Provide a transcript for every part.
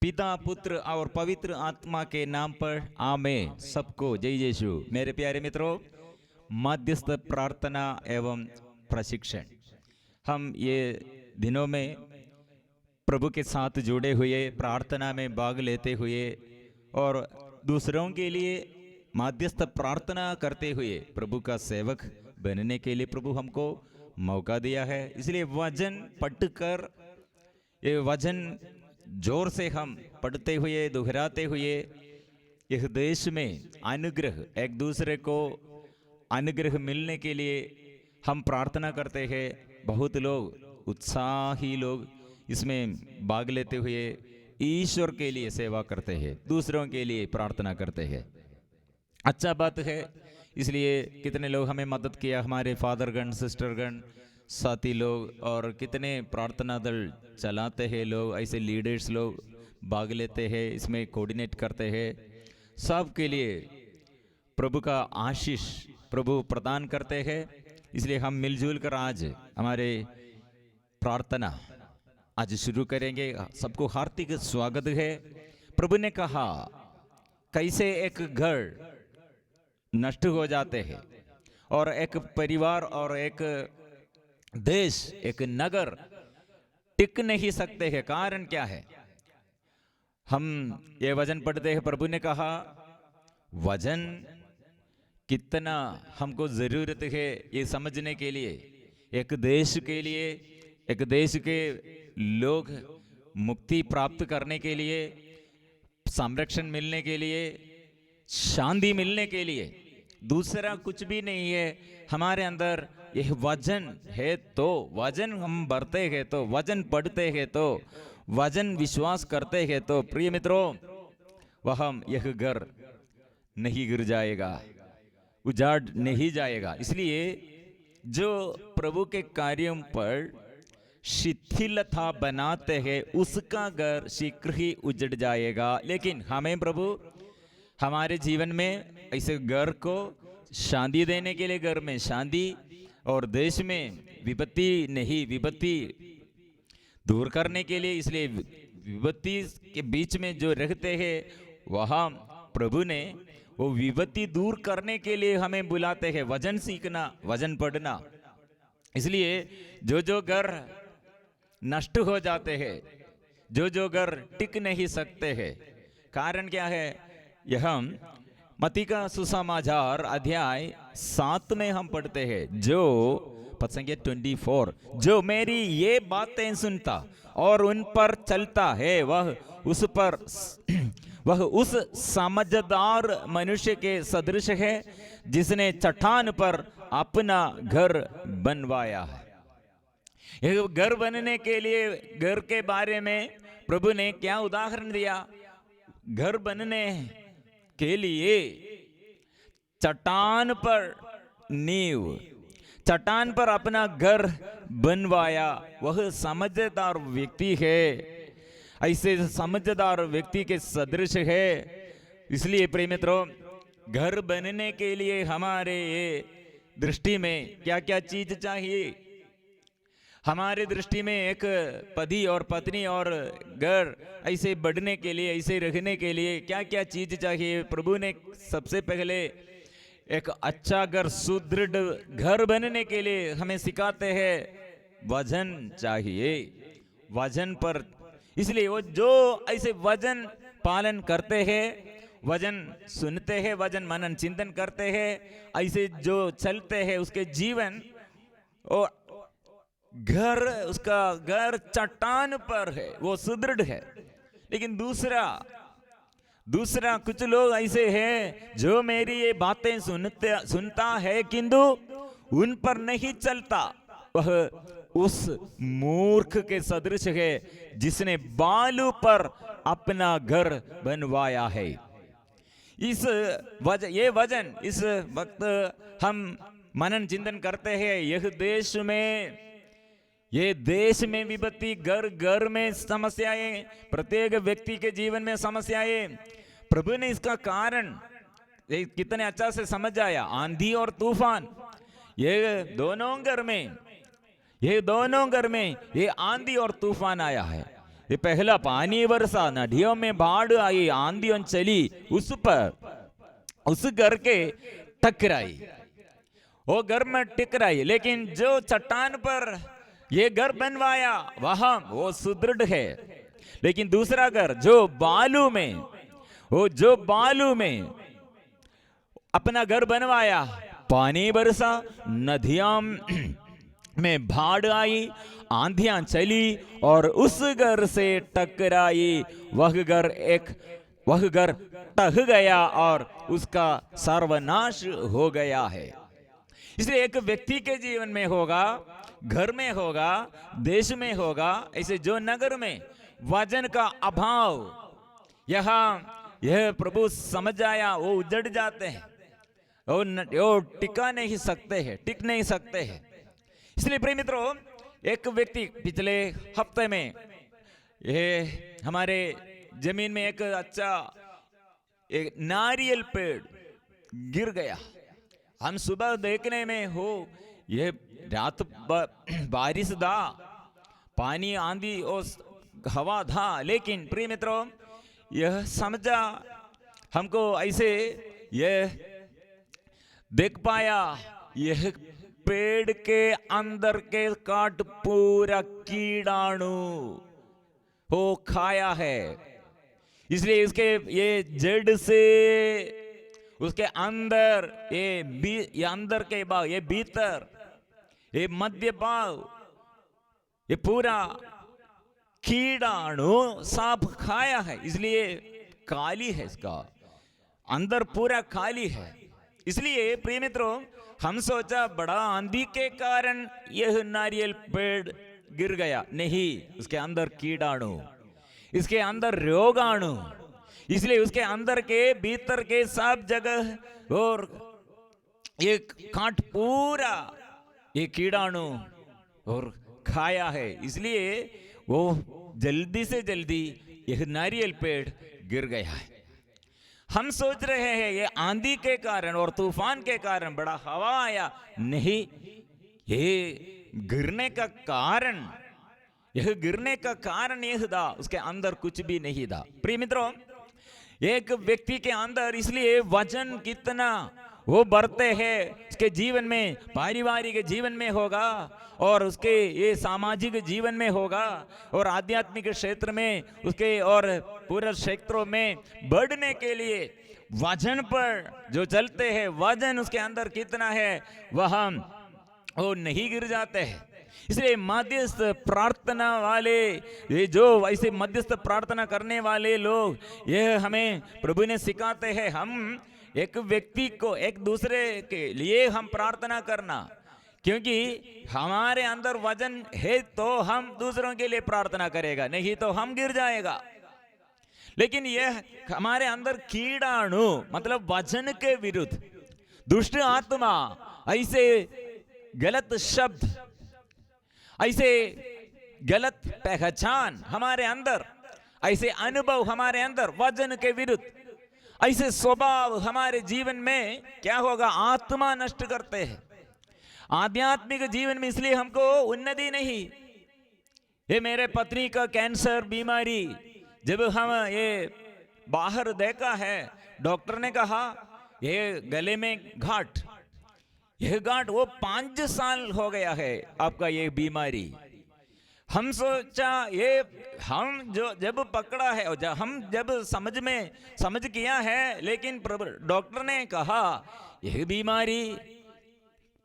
पिता पुत्र और पवित्र आत्मा के नाम पर आमेन। सबको जय यीशु। मेरे प्यारे मित्रों, मध्यस्थ प्रार्थना एवं प्रशिक्षण, हम ये दिनों में प्रभु के साथ जुड़े हुए, प्रार्थना में भाग लेते हुए और दूसरों के लिए मध्यस्थ प्रार्थना करते हुए प्रभु का सेवक बनने के लिए प्रभु हमको मौका दिया है। इसलिए वचन पढ़कर, ये वचन जोर से हम पढ़ते हुए, दोहराते हुए, यह देश में अनुग्रह, एक दूसरे को अनुग्रह मिलने के लिए हम प्रार्थना करते हैं। बहुत लोग, उत्साही लोग इसमें भाग लेते हुए ईश्वर के लिए सेवा करते हैं, दूसरों के लिए प्रार्थना करते हैं। अच्छा बात है। इसलिए कितने लोग हमें मदद किया, हमारे फादरगण, सिस्टरगण, साथी लोग, और कितने प्रार्थना दल चलाते हैं लोग, ऐसे लीडर्स लोग भाग लेते हैं, इसमें कोऑर्डिनेट करते हैं। सब के लिए प्रभु का आशीष प्रभु प्रदान करते हैं। इसलिए हम मिलजुल कर आज हमारे प्रार्थना आज शुरू करेंगे। सबको हार्दिक स्वागत है। प्रभु ने कहा कैसे एक घर नष्ट हो जाते हैं और एक परिवार और एक देश, एक नगर टिक नहीं सकते हैं। कारण क्या है? हम ये वचन पढ़ते हैं, प्रभु ने कहा वचन कितना हमको जरूरत है ये समझने के लिए, एक देश के लिए, एक देश के लोग मुक्ति प्राप्त करने के लिए, संरक्षण मिलने के लिए, शांति मिलने के लिए। दूसरा कुछ भी नहीं है। हमारे अंदर यह वचन है, तो वचन हम भरते हैं, तो वचन पढ़ते हैं, तो वचन विश्वास करते हैं, तो प्रिय मित्रों, वह यह घर नहीं गिर जाएगा, उजाड़ नहीं जाएगा। इसलिए जो प्रभु के कार्यों पर शिथिलता बनाते हैं उसका घर शीघ्र ही उजड़ जाएगा। लेकिन हमें प्रभु हमारे जीवन में ऐसे घर को शांति देने के लिए, घर में शांति, और देश में विपत्ति नहीं, विपत्ति दूर करने के लिए, इसलिए विपत्ति के बीच में जो रहते हैं वहाँ प्रभु ने वो विपत्ति दूर करने के लिए हमें बुलाते हैं। वचन सीखना, वचन पढ़ना। इसलिए जो घर नष्ट हो जाते हैं, जो घर टिक नहीं सकते हैं, कारण क्या है? यह मत्ती का सुसमाचार अध्याय 7 में हम पढ़ते हैं, जो पद संख्या 24, जो मेरी ये बातें सुनता और उन पर चलता है वह उस समझदार मनुष्य के सदृश है जिसने चट्टान पर अपना घर बनवाया है। यह घर बनने के लिए, घर के बारे में प्रभु ने क्या उदाहरण दिया? घर बनने के लिए चट्टान पर नींव, चट्टान पर अपना घर बनवाया, वह समझदार व्यक्ति है, ऐसे समझदार व्यक्ति के सदृश है। इसलिए प्रिय मित्रों, घर बनने के लिए हमारे दृष्टि में क्या क्या चीज चाहिए? हमारे दृष्टि में एक पति और पत्नी और घर ऐसे बढ़ने के लिए, ऐसे रखने के लिए क्या क्या चीज चाहिए? प्रभु ने सबसे पहले एक अच्छा घर, सुदृढ़ घर बनने के लिए हमें सिखाते हैं वचन चाहिए, वचन पर। इसलिए वो जो ऐसे वचन पालन करते हैं, वचन सुनते हैं, वचन मनन चिंतन करते हैं, ऐसे जो चलते हैं, उसके जीवन और घर, उसका घर चट्टान पर है, वो सुदृढ़ है। लेकिन दूसरा कुछ लोग ऐसे हैं जो मेरी ये बातें सुनता है किंतु उन पर नहीं चलता, वह उस मूर्ख के सदृश है जिसने बालू पर अपना घर बनवाया है। ये वचन इस वक्त हम मनन चिंतन करते हैं। ये देश में विपत्ति, घर में समस्याएं, प्रत्येक व्यक्ति के जीवन में समस्याएं। प्रभु ने इसका कारण कितने अच्छा से समझ आया। आंधी और तूफान, ये दोनों घर में ये आंधी और तूफान आया है। ये पहला पानी बरसा, नदियों में बाढ़ आई, आंधियों चली, उस पर उस घर के टकराई, वो घर में टकराई। लेकिन जो चट्टान पर ये घर बनवाया वहां वो सुदृढ़ है। लेकिन दूसरा घर जो बालू में, वो जो बालू में अपना घर बनवाया, पानी बरसा, नदियां में बाढ़ आई, आंधियां चली और उस घर से टकराई, वह घर टह गया और उसका सर्वनाश हो गया है। इसलिए एक व्यक्ति के जीवन में होगा, घर में होगा, देश में होगा, ऐसे जो नगर में वजन का अभाव, यह प्रभु समझ आया, वो उजड़ जाते हैं, वो टिका नहीं सकते हैं, टिक नहीं सकते हैं। इसलिए प्रिय मित्रों, एक व्यक्ति पिछले हफ्ते में ये हमारे जमीन में एक अच्छा एक नारियल पेड़ गिर गया। हम सुबह देखने में हो, ये रात बारिश था, पानी आंधी और हवा था, लेकिन प्रिय मित्रों यह समझा, हमको ऐसे यह देख पाया, यह पेड़ के अंदर के काट पूरा कीड़ाणु हो खाया है। इसलिए इसके ये जड़ से उसके अंदर ये अंदर के भाग, ये भीतर, ये मध्य भाग, ये पूरा कीड़ाणु सांप खाया है। इसलिए काली है, इसका अंदर पूरा खाली है। इसलिए प्रिय मित्रों, हम सोचा बड़ा आंधी के कारण यह नारियल पेड़ गिर गया, नहीं, उसके अंदर कीड़ाणु, इसके अंदर रोगाणु, इसलिए उसके अंदर के भीतर के सब जगह और ये काट पूरा ये कीड़ाणु और खाया है। इसलिए वो जल्दी से जल्दी यह नारियल पेड़ गिर गया है। हम सोच रहे हैं ये आंधी के कारण और तूफान के कारण बड़ा हवा आया, नहीं, ये गिरने का कारण, यह गिरने का कारण यह था, उसके अंदर कुछ भी नहीं था। प्रिय मित्रों, एक व्यक्ति के अंदर इसलिए वजन कितना वो बढ़ते हैं, उसके जीवन में, पारिवारिक जीवन में होगा और उसके ये सामाजिक जीवन में होगा और आध्यात्मिक क्षेत्र में उसके और पूरे क्षेत्रों में बढ़ने के लिए वजन पर जो चलते हैं, वजन उसके अंदर कितना है वह वो नहीं गिर जाते हैं। इसलिए मध्यस्थ प्रार्थना वाले, ये जो ऐसे मध्यस्थ प्रार्थना करने वाले लोग, ये हमें प्रभु ने सिखाते हैं, हम एक व्यक्ति को, एक दूसरे के लिए हम प्रार्थना करना, क्योंकि हमारे अंदर वजन है तो हम दूसरों के लिए प्रार्थना करेगा, नहीं तो हम गिर जाएगा। लेकिन यह हमारे अंदर कीड़ाणु मतलब वजन के विरुद्ध दुष्ट आत्मा, ऐसे गलत शब्द, ऐसे गलत पहचान हमारे अंदर, ऐसे अनुभव हमारे अंदर वजन के विरुद्ध, ऐसे स्वभाव हमारे जीवन में क्या होगा, आत्मा नष्ट करते हैं। आध्यात्मिक जीवन में इसलिए हमको उन्नति नहीं। ये मेरे पत्नी का कैंसर बीमारी, जब हम ये बाहर देखा है, डॉक्टर ने कहा ये गले में गांठ, यह गांठ वो 5 साल हो गया है आपका ये बीमारी। हम सोचा ये हम जो जब पकड़ा है और हम जब समझ किया है, लेकिन डॉक्टर ने कहा यह बीमारी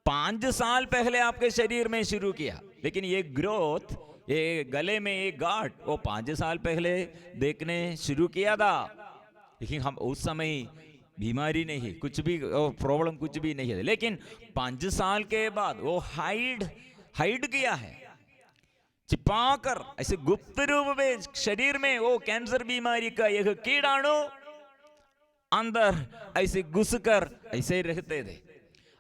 5 साल पहले आपके शरीर में शुरू किया, लेकिन ये ग्रोथ, ये गले में ये गांठ वो 5 साल पहले देखने शुरू किया था। लेकिन हम उस समय बीमारी नहीं, कुछ भी प्रॉब्लम कुछ भी नहीं है, लेकिन 5 साल के बाद वो हाइड किया है, छिपाकर ऐसे गुप्त रूप में शरीर में वो कैंसर बीमारी का यह कीड़ाणु अंदर ऐसे घुसकर ऐसे रहते थे।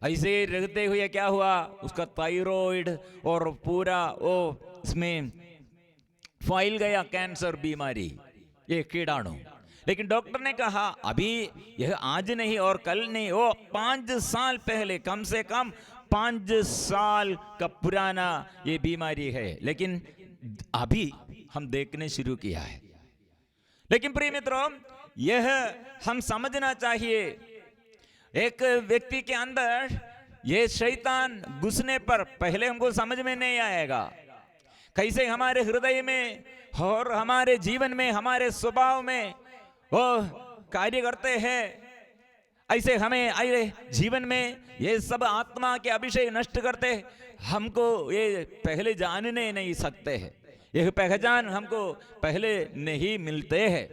ऐसे रहते हुए क्या हुआ, उसका थायराइड और पूरा वो इसमें फैल गया कैंसर बीमारी, ये कीड़ाणु। लेकिन डॉक्टर ने कहा अभी यह आज नहीं और कल नहीं, वो 5 साल पहले, कम से कम 5 साल का पुराना ये बीमारी है। लेकिन अभी हम देखने शुरू किया है। लेकिन प्रिय मित्रों, यह हम समझना चाहिए, एक व्यक्ति के अंदर ये शैतान घुसने पर पहले हमको समझ में नहीं आएगा कैसे हमारे हृदय में और हमारे जीवन में, हमारे स्वभाव में वो कार्य करते हैं। ऐसे हमें जीवन में ये सब आत्मा के अभिषेक नष्ट करते, हमको ये पहले जानने नहीं सकते हैं, यह पहचान हमको पहले नहीं मिलते हैं।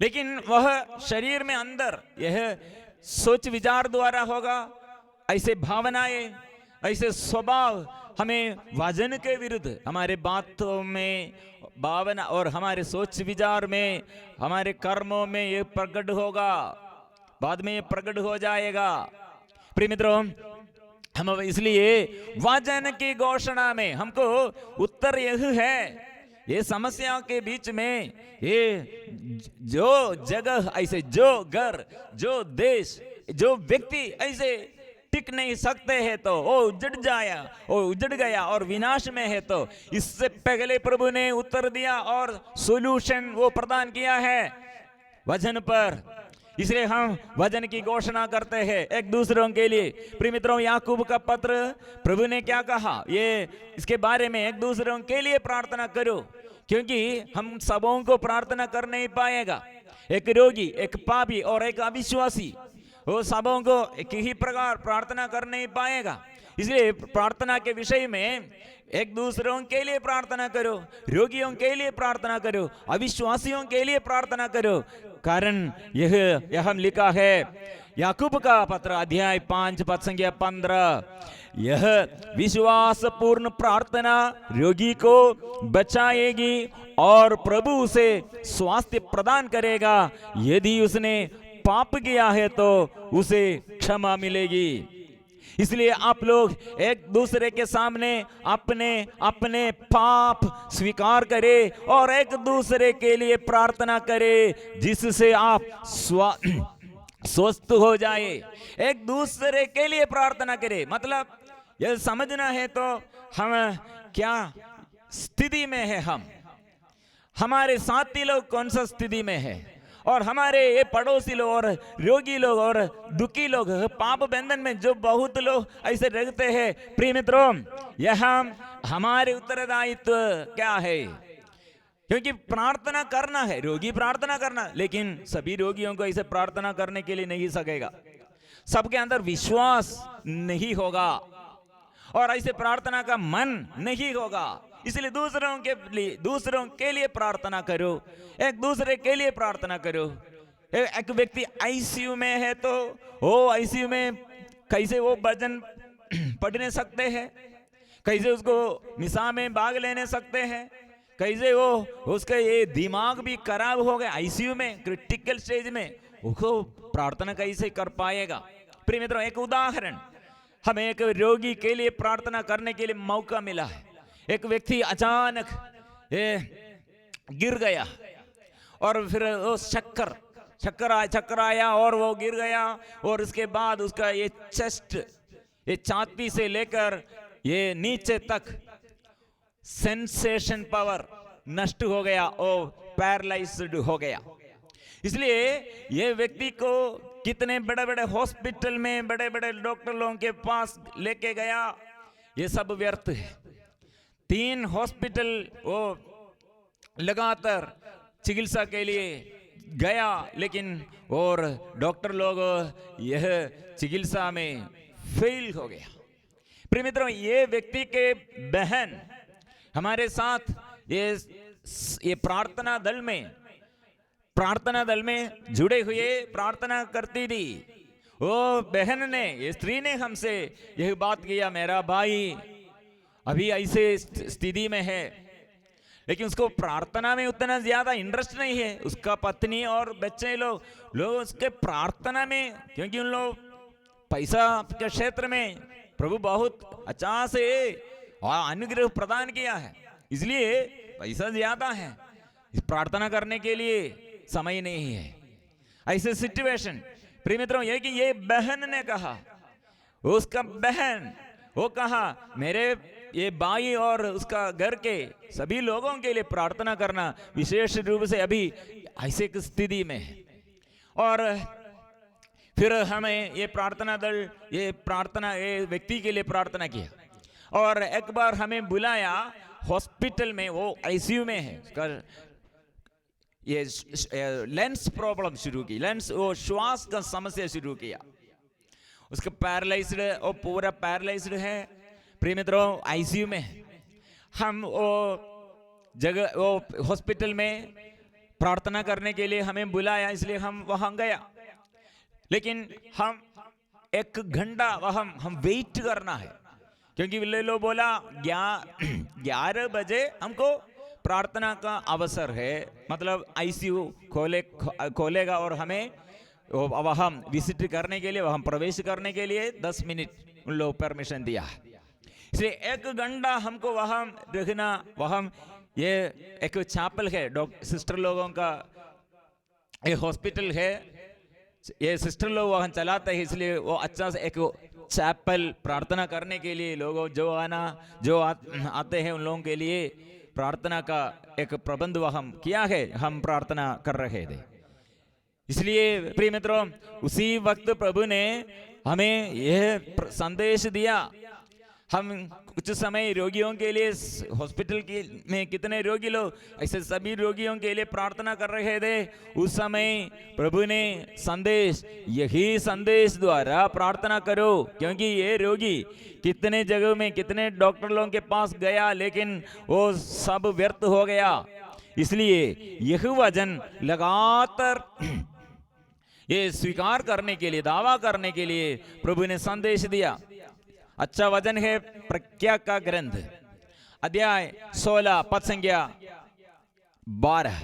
लेकिन वह शरीर में अंदर यह सोच विचार द्वारा होगा। ऐसे भावनाएं, ऐसे स्वभाव हमें वचन के विरुद्ध हमारे बातों में, भावना और हमारे सोच विचार में, हमारे कर्मों में ये प्रकट होगा, बाद में ये प्रकट हो जाएगा। प्रिय मित्रों, हम इसलिए वचन की घोषणा में हमको उत्तर यह है, ये समस्या के बीच में ये जो जगह, ऐसे जो घर, जो देश, जो व्यक्ति ऐसे टिक नहीं सकते हैं तो वो उजड़ गया और विनाश में है, तो इससे पहले प्रभु ने उत्तर दिया और सॉल्यूशन वो प्रदान किया है वचन पर। इसलिए हम वचन की घोषणा करते हैं एक दूसरों के लिए। प्रिय मित्रों, याकूब का पत्र, प्रभु ने क्या कहा, ये इसके बारे में एक दूसरों के लिए प्रार्थना करो, क्योंकि हम सबों को प्रार्थना कर नहीं पाएगा। एक रोगी, एक पापी और एक अविश्वासी, वो सबों को एक ही प्रकार प्रार्थना कर नहीं पाएगा। इसलिए प्रार्थना के विषय में एक दूसरों के लिए प्रार्थना करो, रोगियों के लिए प्रार्थना करो, अविश्वासियों के लिए प्रार्थना करो। कारण यह हम लिखा है याकूब का पत्र अध्याय 5 पद संख्या 15, यह विश्वास पूर्ण प्रार्थना रोगी को बचाएगी और प्रभु उसे स्वास्थ्य प्रदान करेगा। यदि उसने पाप किया है तो उसे क्षमा मिलेगी। इसलिए आप लोग एक दूसरे के सामने अपने अपने पाप स्वीकार करें और एक दूसरे के लिए प्रार्थना करें, जिससे आप स्वस्थ हो जाए। एक दूसरे के लिए प्रार्थना करें, मतलब यह समझना है तो हम क्या स्थिति में है, हम हमारे साथी लोग कौन सा स्थिति में है, और हमारे ये पड़ोसी लोग और रोगी लोग और दुखी लोग, पाप बंधन में जो बहुत लोग ऐसे रहते हैं। प्रिय मित्रों, यह हमारे उत्तरदायित्व क्या है, क्योंकि प्रार्थना करना है, रोगी प्रार्थना करना, लेकिन सभी रोगियों को ऐसे प्रार्थना करने के लिए नहीं सकेगा। सबके अंदर विश्वास नहीं होगा और ऐसे प्रार्थना का मन नहीं होगा। इसलिए दूसरों के लिए प्रार्थना करो, एक दूसरे के लिए प्रार्थना करो। एक व्यक्ति आईसीयू में है तो वो आईसीयू में कैसे वो भजन पढ़ नहीं सकते हैं, कैसे उसको मिसा में भाग लेने सकते हैं, कैसे वो उसका ये दिमाग भी खराब हो गया आईसीयू में, क्रिटिकल स्टेज में, उसको प्रार्थना कैसे कर पाएगा। प्रिय मित्रों, एक उदाहरण, हमें एक रोगी के लिए प्रार्थना करने के लिए मौका मिला है। एक व्यक्ति अचानक गिर गया और फिर वो चक्कर आया और वो गिर गया, और उसके बाद उसका ये चेस्ट, ये छाती से लेकर ये नीचे तक सेंसेशन पावर नष्ट हो गया और पैरालाइज्ड हो गया। इसलिए ये व्यक्ति को कितने बड़े बड़े हॉस्पिटल में बड़े बड़े डॉक्टर लोगों के पास लेके गया, ये सब व्यर्थ है। 3 हॉस्पिटल वो लगातार चिकित्सा के लिए गया, लेकिन और डॉक्टर लोग यह चिकित्सा में फेल हो गया। प्रिय मित्रों, ये व्यक्ति के बहन हमारे साथ ये प्रार्थना दल में जुड़े हुए प्रार्थना करती थी। वो बहन ने, ये स्त्री ने हमसे यह बात किया, मेरा भाई अभी ऐसे स्थिति में है, लेकिन उसको प्रार्थना में उतना ज्यादा इंटरेस्ट नहीं है। उसका पत्नी और बच्चे लोग उसके प्रार्थना में, क्योंकि उन लोग पैसा के क्षेत्र में प्रभु बहुत अच्छा से अनुग्रह प्रदान किया है, इसलिए पैसा ज्यादा है, इस प्रार्थना करने के लिए समय नहीं है। ऐसे सिचुएशन, प्रिय मित्रों, ये कि ये बहन ने कहा, उसका बहन वो कहा, मेरे ये बाई और उसका घर के सभी लोगों के लिए प्रार्थना करना विशेष रूप से अभी ऐसे की स्थिति में है। और फिर हमें ये प्रार्थना दल ये व्यक्ति के लिए प्रार्थना किया और एक बार हमें बुलाया हॉस्पिटल में, वो आईसीयू में है, उसका ये लेंस प्रॉब्लम शुरू की, लेंस वो श्वास का समस्या शुरू किया, उसका पैरालाइज्ड, वो पूरा पैरालाइज्ड है। प्रिय मित्रों आईसीयू में हम वो जगह वो हॉस्पिटल में प्रार्थना करने के लिए हमें बुलाया, इसलिए हम वहां गया। लेकिन हम 1 घंटा वहां हम वेट करना है, क्योंकि लो बोला 11 बजे हमको प्रार्थना का अवसर है, मतलब आईसीयू खोलेगा और हमें वहां विजिट करने के लिए, वहां प्रवेश करने के लिए 10 मिनट उन लोग परमिशन दिया। इसलिए 1 घंटा हमको वहां रहना। वहां ये एक चैपल है, सिस्टर लोगों का एक हॉस्पिटल है, ये सिस्टर लोग वहां चलाते हैं, इसलिए वो अच्छा से एक चैपल प्रार्थना करने के लिए लोगों जो आते हैं उन लोगों के लिए प्रार्थना का एक प्रबंध वहां किया है, हम प्रार्थना कर रहे थे। इसलिए प्रिय मित्रों उसी वक्त प्रभु ने हमें यह संदेश दिया। हम कुछ समय रोगियों के लिए हॉस्पिटल में कितने रोगी लोग, ऐसे सभी रोगियों के लिए प्रार्थना कर रहे थे। उस समय प्रभु ने यही संदेश द्वारा प्रार्थना करो, क्योंकि ये रोगी कितने जगह में कितने डॉक्टर लोगों के पास गया, लेकिन वो सब व्यर्थ हो गया। इसलिए यह वचन लगातार ये स्वीकार करने के लिए, दावा करने के लिए प्रभु ने संदेश दिया। अच्छा वचन है प्रज्ञा का ग्रंथ अध्याय 16 पद संख्या 12,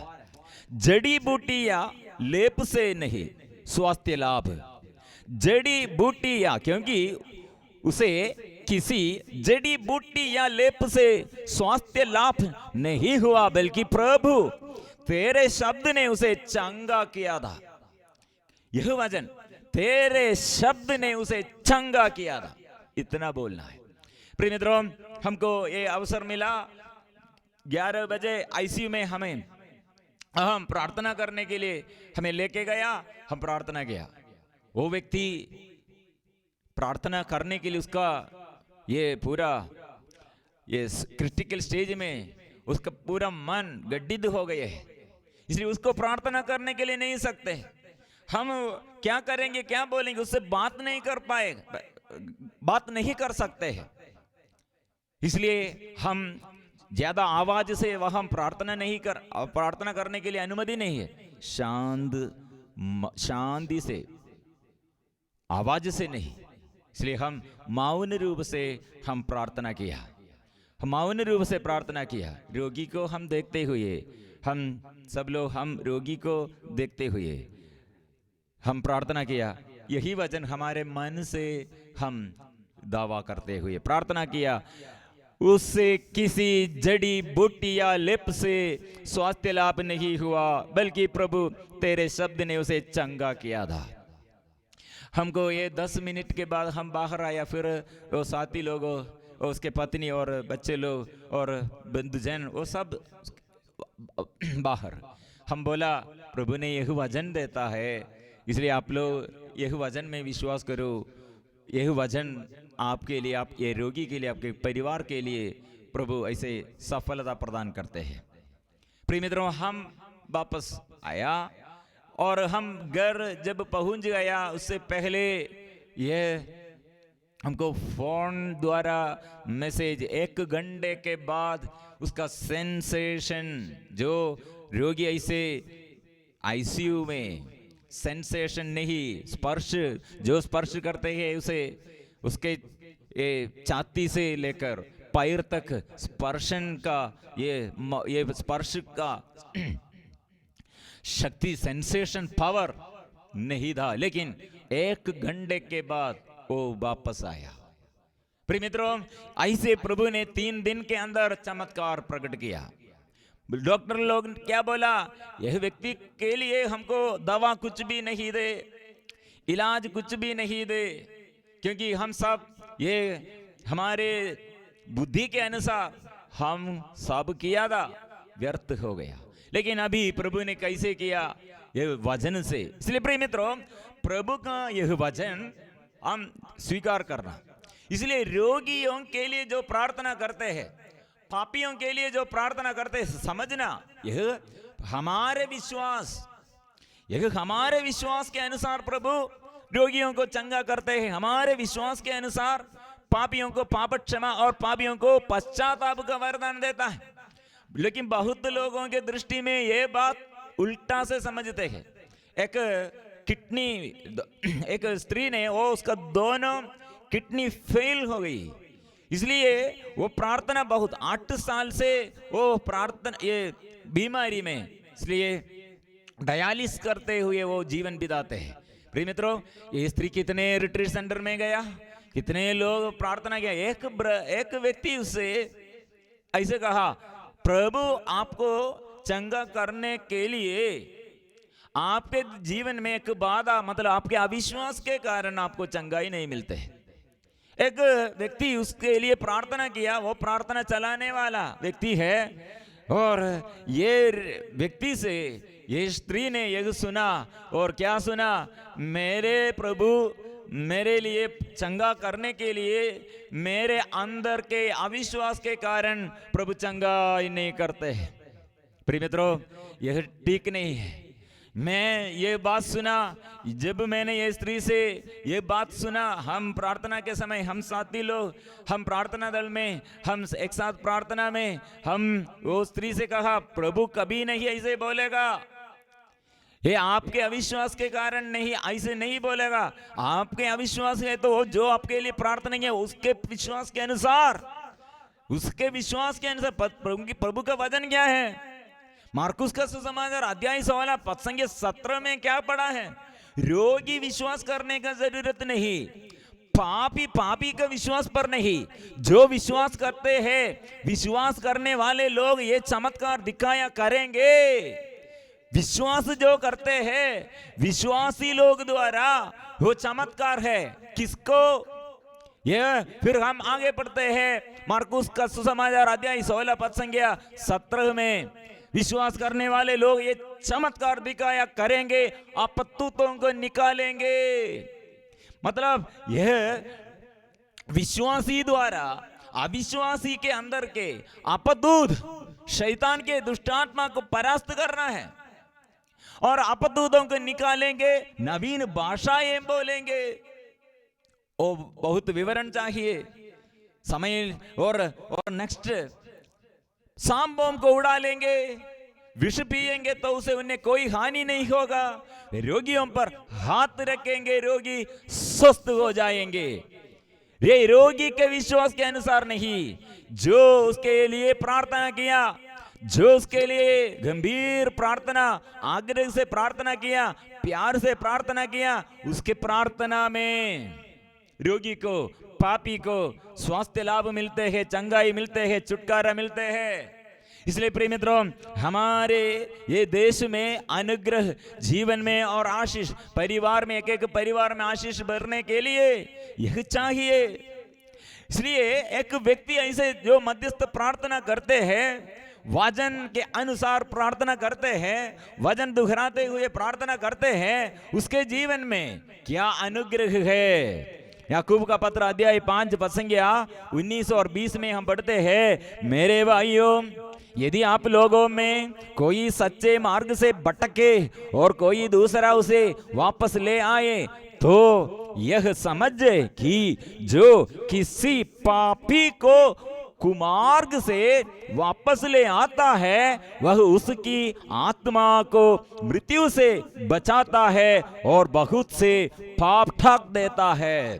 जड़ी बूटियां लेप से नहीं स्वास्थ्य लाभ। जड़ी बूटियां, क्योंकि उसे किसी जड़ी बूटी या लेप से स्वास्थ्य लाभ नहीं हुआ, बल्कि प्रभु तेरे शब्द ने उसे चंगा किया था। यह वचन तेरे शब्द ने उसे चंगा किया था, इतना बोलना है। प्रिय मित्रों हमको ये अवसर मिला, 11 बजे आईसीयू में हम प्रार्थना करने के लिए हमें लेके गया, हम प्रार्थना किया। वो व्यक्ति प्रार्थना करने के लिए उसका ये पूरा ये क्रिटिकल स्टेज में उसका पूरा मन गड्ढित हो गया है, इसलिए उसको प्रार्थना करने के लिए नहीं सकते। हम क्या करेंगे, क्या बोलेंगे, उससे बात नहीं कर पाएगा, बात नहीं कर सकते हैं। इसलिए हम ज्यादा आवाज से वहां प्रार्थना करने के लिए अनुमति नहीं है। शांति से, आवाज से नहीं। इसलिए हम मौन रूप से हम प्रार्थना किया, मौन रूप से प्रार्थना किया। रोगी को हम देखते हुए, हम सब लोग हम रोगी को देखते हुए हम प्रार्थना किया। यही वचन हमारे मन से हम दावा करते हुए प्रार्थना किया। उससे किसी जड़ी बूटी या लेप से स्वास्थ्य लाभ नहीं हुआ, बल्कि प्रभु तेरे शब्द ने उसे चंगा किया था। हमको ये 10 मिनट के बाद हम बाहर आया, फिर वो साथी लोग, उसके पत्नी और बच्चे लोग और बंधुजन वो सब बाहर। हम बोला प्रभु ने यह वचन देता है, इसलिए आप लोग यह वचन में विश्वास करो। यह वचन आपके लिए, आप ये रोगी के लिए, आपके परिवार के लिए प्रभु ऐसे सफलता प्रदान करते हैं। प्रिय मित्रों हम वापस आया और हम घर जब पहुंच गया, उससे पहले यह हमको फोन द्वारा मैसेज 1 घंटे के बाद उसका सेंसेशन, जो रोगी ऐसे आईसीयू में सेंसेशन नहीं, स्पर्श, जो स्पर्श करते हैं उसे उसके छाती से लेकर पैर तक स्पर्शन का ये स्पर्श का शक्ति, सेंसेशन, पावर नहीं था। लेकिन 1 घंटे के बाद वो वापस आया। प्रिय मित्रों ऐसे प्रभु ने 3 दिन के अंदर चमत्कार प्रकट किया। डॉक्टर लोग क्या बोला, यह व्यक्ति के लिए हमको दवा कुछ भी नहीं दे, इलाज कुछ भी नहीं दे, क्योंकि हम सब ये हमारे बुद्धि के अनुसार हम सब किया था, व्यर्थ हो गया। लेकिन अभी प्रभु ने कैसे किया? यह वचन से। इसलिए प्रिय मित्रों, प्रभु का यह वचन हम स्वीकार करना। इसलिए रोगियों के लिए जो प्रार्थना करते हैं, पापियों के लिए जो प्रार्थना करते हैं, समझना यह हमारे विश्वास के अनुसार प्रभु रोगियों को चंगा करते हैं। हमारे विश्वास के अनुसार पापियों को पाप क्षमा और पापियों को पश्चाताप का वरदान देता है। लेकिन बहुत लोगों के दृष्टि में यह बात उल्टा से समझते हैं। एक स्त्री ने उसका दोनों किडनी फेल हो गई, इसलिए वो प्रार्थना बहुत 8 साल से वो प्रार्थना ये बीमारी में, इसलिए डायलिसिस करते हुए वो जीवन बिताते हैं। प्रिय मित्रों, ये स्त्री कितने रिट्रीट सेंटर में गया, कितने लोग प्रार्थना किया। एक व्यक्ति उससे ऐसे कहा, प्रभु आपको चंगा करने के लिए आपके जीवन में एक बाधा, मतलब आपके अविश्वास के कारण आपको चंगाई नहीं मिलते। एक व्यक्ति उसके लिए प्रार्थना किया, वो प्रार्थना चलाने वाला व्यक्ति है, और ये व्यक्ति से ये स्त्री ने यह सुना, और क्या सुना? मेरे प्रभु मेरे लिए चंगा करने के लिए मेरे अंदर के अविश्वास के कारण प्रभु चंगा ही नहीं करते हैं। प्रिय मित्रों, यह ठीक नहीं है। मैं ये बात सुना, जब मैंने ये स्त्री से ये बात सुना, हम प्रार्थना के समय, हम साथी लोग, हम प्रार्थना दल में, हम एक साथ प्रार्थना में, हम वो स्त्री से कहा, प्रभु कभी नहीं ऐसे बोलेगा, ये आपके अविश्वास के कारण नहीं, ऐसे नहीं बोलेगा। आपके अविश्वास है तो जो आपके लिए प्रार्थना है उसके विश्वास के अनुसार प्रभु का वचन क्या है? मार्कुस का सुसमाचार अध्याय 16 पद संख्या 17 में क्या पढ़ा है? रोगी विश्वास करने का जरूरत नहीं, पापी का विश्वास पर नहीं, जो विश्वास करते हैं, विश्वास करने वाले लोग ये चमत्कार दिखाया करेंगे। विश्वास जो करते हैं विश्वासी लोग द्वारा वो चमत्कार है। किसको? यह फिर हम आगे पढ़ते हैं, मार्कुस का सुसमाचार अध्याय 16 पद संख्या 17 में, विश्वास करने वाले लोग ये चमत्कार दिखाया करेंगे, आपत्तुतों को निकालेंगे। मतलब यह विश्वासी द्वारा अविश्वासी के अंदर के आपदूत शैतान के दुष्टात्मा को परास्त करना है, और आपदूतों को निकालेंगे, नवीन भाषाएं बोलेंगे। ओ बहुत विवरण चाहिए समय, और नेक्स्ट सांबों को उड़ा लेंगे, विष पिएंगे तो उसे उन्हें कोई हानि नहीं होगा, रोगियों पर हाथ रखेंगे, रोगी स्वस्थ हो जाएंगे। ये रोगी के विश्वास के अनुसार नहीं, जो उसके लिए प्रार्थना किया, जो उसके लिए गंभीर प्रार्थना, आग्रह से प्रार्थना किया, प्यार से प्रार्थना किया, उसके प्रार्थना में रोगी को, पापी को स्वास्थ्य लाभ मिलते हैं, चंगाई मिलते हैं, छुटकारा मिलते हैं। इसलिए प्रिय मित्रों, हमारे ये देश में अनुग्रह जीवन में और आशीष परिवार में, एक परिवार में आशीष भरने के लिए यह चाहिए। इसलिए एक व्यक्ति ऐसे जो मध्यस्थ प्रार्थना करते हैं, वचन के अनुसार प्रार्थना करते हैं, वचन दोहराते हुए प्रार्थना करते हैं, उसके जीवन में क्या अनुग्रह है। याकूब का पत्र अध्याय 5 पद संख्या 19 और 20 में हम पढ़ते हैं, मेरे भाइयों, यदि आप लोगों में कोई सच्चे मार्ग से भटके और कोई दूसरा उसे वापस ले आए, तो यह समझे कि जो किसी पापी को कुमार्ग से वापस ले आता है, वह उसकी आत्मा को मृत्यु से बचाता है और बहुत से पाप ढक देता है।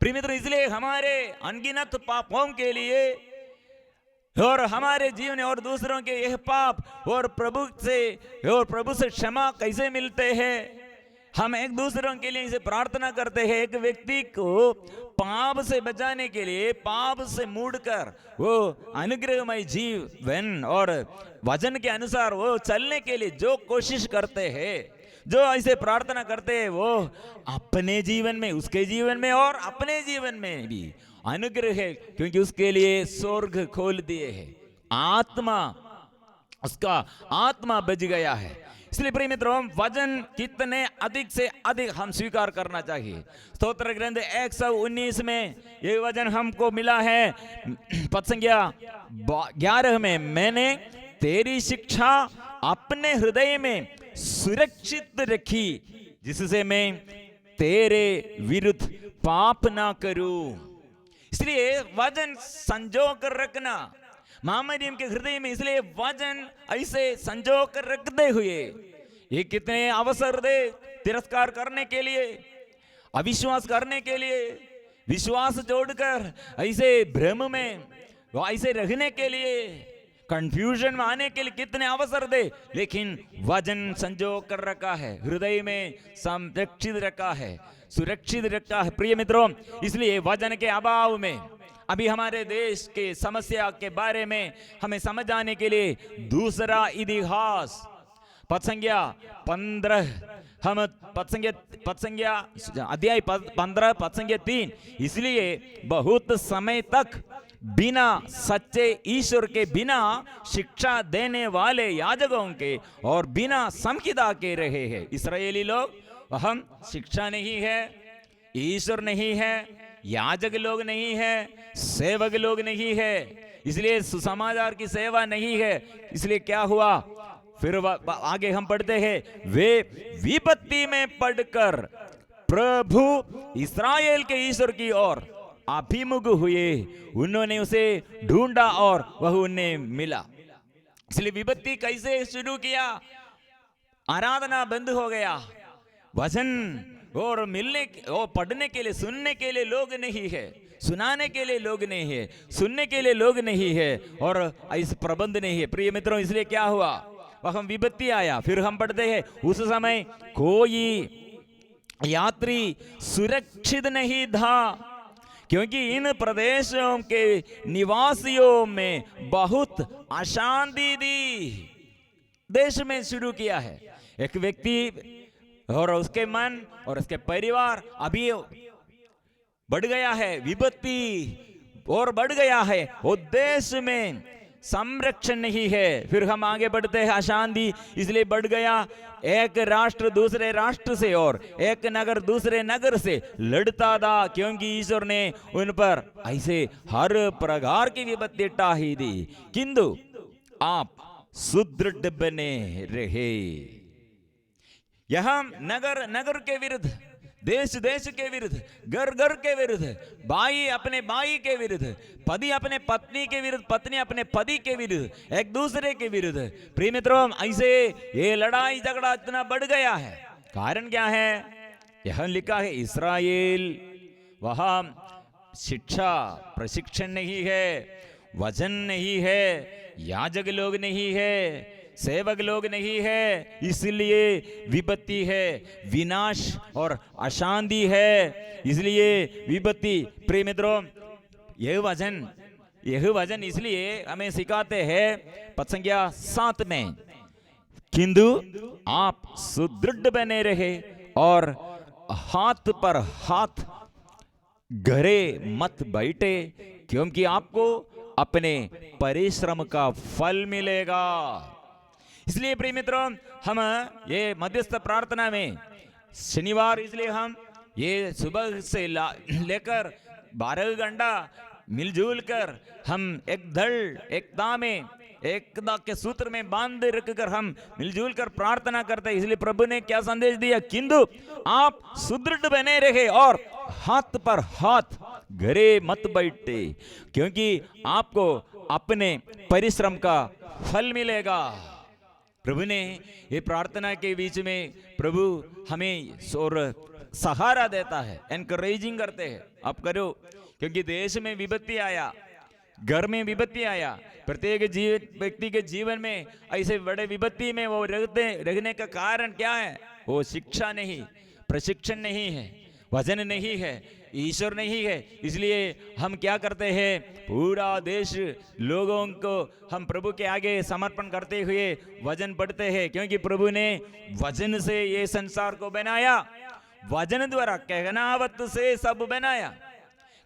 प्रिय मित्र, इसलिए हमारे अनगिनत पापों के लिए और हमारे जीवन और दूसरों के यह पाप और प्रभु से क्षमा कैसे मिलते हैं? हम एक दूसरों के लिए इसे प्रार्थना करते हैं। एक व्यक्ति को पाप से बचाने के लिए, पाप से मुड़कर वो अनुग्रहमय जीवन और वचन के अनुसार वो चलने के लिए जो कोशिश करते हैं, जो ऐसे प्रार्थना करते हैं, वो अपने जीवन में, उसके जीवन में और अपने जीवन में भी अनुग्रह है, क्योंकि उसके लिए स्वर्ग खोल दिए हैं, आत्मा, उसका आत्मा बच गया है। इसलिए प्रिय मित्रों, वचन कितने अधिक से अधिक हम स्वीकार करना चाहिए। स्तोत्र ग्रंथ 119 में ये वचन हमको मिला है, पद संख्या 11 में, मैंने तेरी शिक्षा अपने हृदय में सुरक्षित रखी, जिससे मैं तेरे विरुद्ध पाप ना करूं। इसलिए वचन संजो कर रखना महामरियम के हृदय में, इसलिए वचन ऐसे संजो कर रखते हुए ये कितने अवसर दे तिरस्कार करने के लिए, अविश्वास करने के लिए, विश्वास जोड़कर ऐसे भ्रम में ऐसे रहने के लिए, कंफ्यूजन में आने के लिए कितने अवसर दे, लेकिन वचन संजो कर रखा है, हृदय में संरक्षित रखा है, सुरक्षित रखा है। प्रिय मित्रों, इसलिए वचन के अभाव में अभी हमारे देश के समस्या के बारे में हमें समझ आने के लिए दूसरा इतिहास पद संख्या 15, हम पद संख्या अध्याय 15 पद संख्या 3, इसलिए बहुत समय तक बिना सच्चे ईश्वर के, बिना शिक्षा देने वाले याजकों के और बिना संहिता के रहे हैं इस्राएली लोग। हम शिक्षा नहीं है, ईश्वर नहीं है, याजक लोग नहीं है, सेवक लोग नहीं है, इसलिए सुसमाचार की सेवा नहीं है। इसलिए क्या हुआ, फिर आगे हम पढ़ते हैं, वे विपत्ति में पड़कर प्रभु इस्राएल के ईश्वर की ओर अभिमुख हुए, उन्होंने उसे ढूंढा और वह उन्हें मिला। इसलिए विपत्ति कैसे शुरू किया, आराधना बंद हो गया, वचन और मिलने और पढ़ने के लिए, सुनने के लिए लोग नहीं है, सुनाने के लिए लोग नहीं है, सुनने के लिए लोग नहीं है, और इस प्रबंध नहीं है। प्रिय मित्रों, इसलिए क्या हुआ, वह विपत्ति आया। फिर हम पढ़ते हैं, उस समय कोई यात्री सुरक्षित नहीं था, क्योंकि इन प्रदेशों के निवासियों में बहुत अशांति थी। देश में शुरू किया है एक व्यक्ति और उसके मन और उसके परिवार अभी बढ़ गया है, विपत्ति और बढ़ गया है, वो देश में संरक्षण नहीं है। फिर हम आगे बढ़ते हैं, अशांति इसलिए बढ़ गया, एक राष्ट्र दूसरे राष्ट्र से और एक नगर दूसरे नगर से लड़ता था, क्योंकि ईश्वर ने उन पर ऐसे हर प्रकार की विपत्ति टाही दी, किंतु आप सुदृढ़ बने रहे। यहां नगर नगर के विरुद्ध, देश देश के विरुद्ध, घर घर के विरुद्ध, भाई अपने भाई के विरुद्ध, पति अपने पत्नी के विरुद्ध, पत्नी अपने पति के विरुद्ध, एक दूसरे के विरुद्ध। प्रिय मित्रों, ऐसे ये लड़ाई झगड़ा इतना बढ़ गया है। कारण क्या है, यह लिखा है, इस्राएल वहां शिक्षा प्रशिक्षण नहीं है, वचन नहीं है, याजक लोग नहीं है, सेवक लोग नहीं है, इसलिए विपत्ति है, विनाश और अशांति है, इसलिए विपत्ति। प्रिय मित्रों, यह वचन इसलिए हमें सिखाते हैं पद संख्या 7 में, किंतु आप सुदृढ़ बने रहे और हाथ पर हाथ घरे मत बैठे, क्योंकि आपको अपने परिश्रम का फल मिलेगा। इसलिए प्रिय मित्रों, हम ये मध्यस्थ प्रार्थना में शनिवार, इसलिए हम ये सुबह से लेकर 12 घंटा मिलजुल कर हम एक धड़ एकता में, एकता के सूत्र में बांध रखकर हम मिलजुल कर प्रार्थना करते हैं। इसलिए प्रभु ने क्या संदेश दिया, किंतु आप सुदृढ़ बने रहे और हाथ पर हाथ घरे मत बैठे, क्योंकि आपको अपने परिश्रम का फल मिलेगा। प्रभु ने ये प्रार्थना के बीच में प्रभु हमें सहारा देता है, एनकरेजिंग करते हैं, आप करो, क्योंकि देश में विपत्ति आया, घर में विपत्ति आया, प्रत्येक व्यक्ति के जीवन में ऐसे बड़े विपत्ति में वो रहने का कारण क्या है, वो शिक्षा नहीं, प्रशिक्षण नहीं है, वचन नहीं है, ईश्वर नहीं है। इसलिए हम क्या करते हैं, पूरा देश लोगों को हम प्रभु के आगे समर्पण करते हुए वचन पढ़ते हैं, क्योंकि प्रभु ने वचन से ये संसार को बनाया, वचन द्वारा कहनावत से सब बनाया,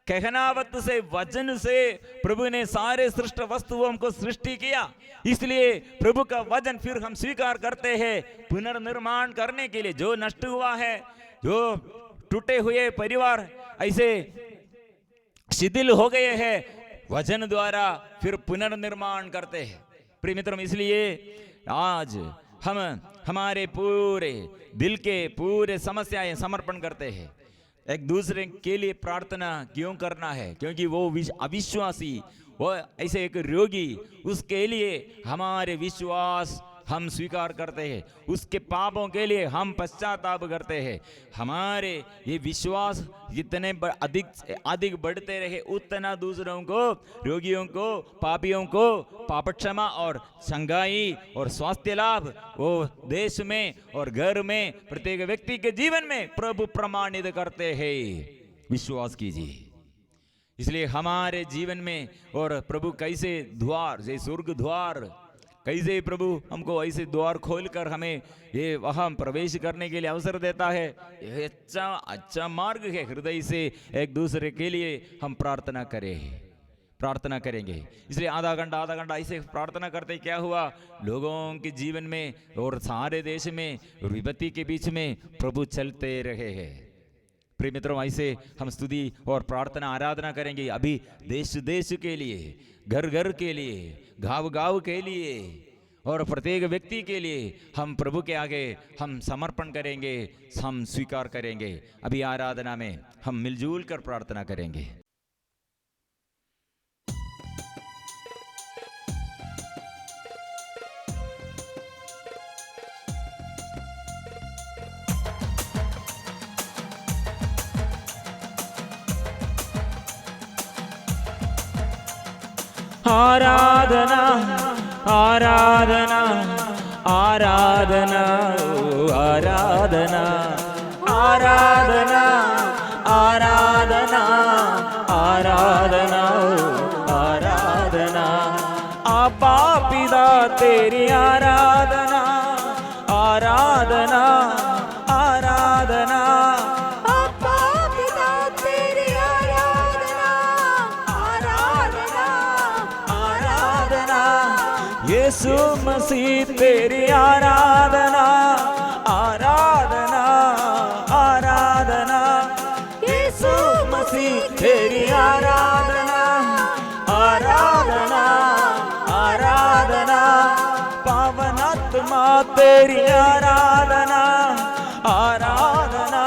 कहनावत से, वचन से प्रभु ने सारे सृष्ट वस्तुओं को सृष्टि किया। इसलिए प्रभु का वचन फिर हम स्वीकार करते हैं पुनर्निर्माण करने के लिए। जो नष्ट हुआ है, जो टूटे हुए परिवार ऐसे शिथिल हो गए हैं, वचन द्वारा फिर पुनर्निर्माण करते हैं। प्रिय मित्रों, इसलिए आज हम हमारे पूरे दिल के पूरे समस्याएं समर्पण करते हैं। एक दूसरे के लिए प्रार्थना क्यों करना है? क्योंकि वो अविश्वासी, वो ऐसे एक रोगी, उसके लिए हमारे विश्वास हम स्वीकार करते हैं, उसके पापों के लिए हम पश्चाताप करते हैं। हमारे ये विश्वास जितने अधिक बढ़ते रहे, उतना दूसरों को, रोगियों को, पापियों को पाप क्षमा और संगाई और स्वास्थ्य लाभ वो देश में और घर में प्रत्येक व्यक्ति के जीवन में प्रभु प्रमाणित करते हैं। विश्वास कीजिए। इसलिए हमारे जीवन में और प्रभु कैसे द्वार, जैसे स्वर्ग द्वार, कैसे प्रभु हमको ऐसे द्वार खोलकर हमें ये वहां प्रवेश करने के लिए अवसर देता है। ये अच्छा मार्ग है। हृदय से एक दूसरे के लिए हम प्रार्थना करेंगे। इसलिए आधा घंटा ऐसे प्रार्थना करते क्या हुआ? लोगों के जीवन में और सारे देश में विपत्ति के बीच में प्रभु चलते रहे हैं। प्रिय मित्रों, ऐसे हम स्तुति और प्रार्थना आराधना करेंगे। अभी देश देश के लिए, घर घर के लिए, गांव गांव के लिए और प्रत्येक व्यक्ति के लिए हम प्रभु के आगे हम समर्पण करेंगे, हम स्वीकार करेंगे। अभी आराधना में हम मिलजुल कर प्रार्थना करेंगे। आराधना आराधना आराधना आराधना आराधना आराधना आराधना आराधना आपा पिता तेरी आराधना आराधना आराधना आपा पिता तेरी आराधना आराधना आराधना यीशु मसीह तेरी आराधना आराधना आराधना यीशु मसीह तेरी आराधना आराधना आराधना पावनात्मा तेरी आराधना आराधना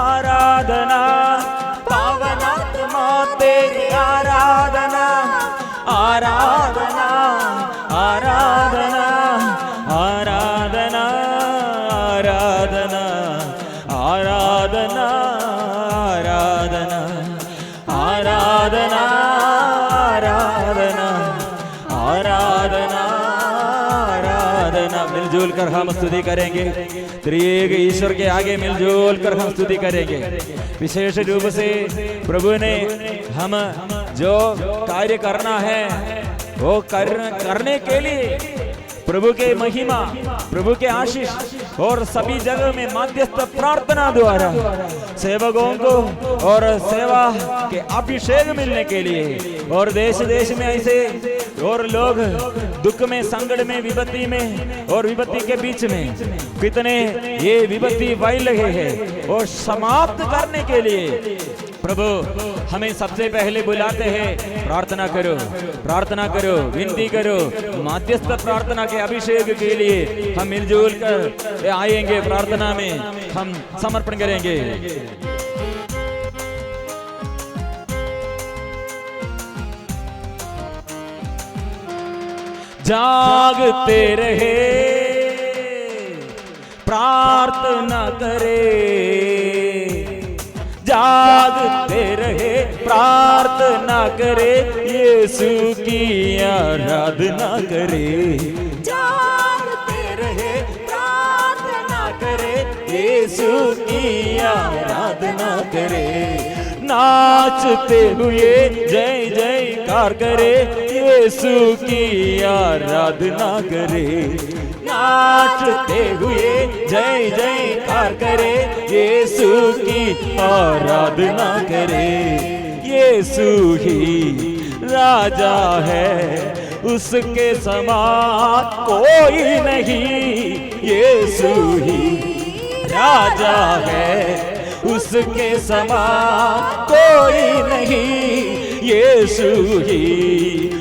आराधना पावनात्मा तेरी आराधना आराधना आराधना आराधना आराधना आराधना आराधना आराधना आराधना आराधना आराधना मिलजुल कर हम स्तुति करेंगे। त्रिएक ईश्वर के आगे मिलजुल कर हम स्तुति करेंगे। विशेष रूप से प्रभु ने हम जो कार्य करना है वो करने के लिए प्रभु के महिमा, प्रभु के आशीष और सभी जगह में मध्यस्थ प्रार्थना द्वारा सेवकों को और सेवा के अभिषेक मिलने के लिए और देश देश में ऐसे और लोग दुख में, संकट में, विपत्ति में और विपत्ति के बीच में कितने ये विपत्ति वाई लगे हैं और समाप्त करने के लिए प्रभु हमें सबसे पहले बुलाते हैं। प्रार्थना करो, प्रार्थना करो, विनती करो। मध्यस्थ प्रार्थना के अभिषेक के लिए हम मिलजुल कर आएंगे। प्रार्थना में हम समर्पण करेंगे। जागते रहे, प्रार्थना करे, जागते रहे, प्रार्थना करे, यीशु की आराधना करे। जागते रहे, प्रार्थना करे, यीशु की आराधना करे। नाचते हुए जय जयकार करे, यीशु की आराधना करे। नाचते हुए जय जयकार करे, यीशु की आराधना करे। यीशु ही राजा है, उसके समान कोई नहीं। यीशु ही राजा है, उसके समान कोई नहीं। यीशु ही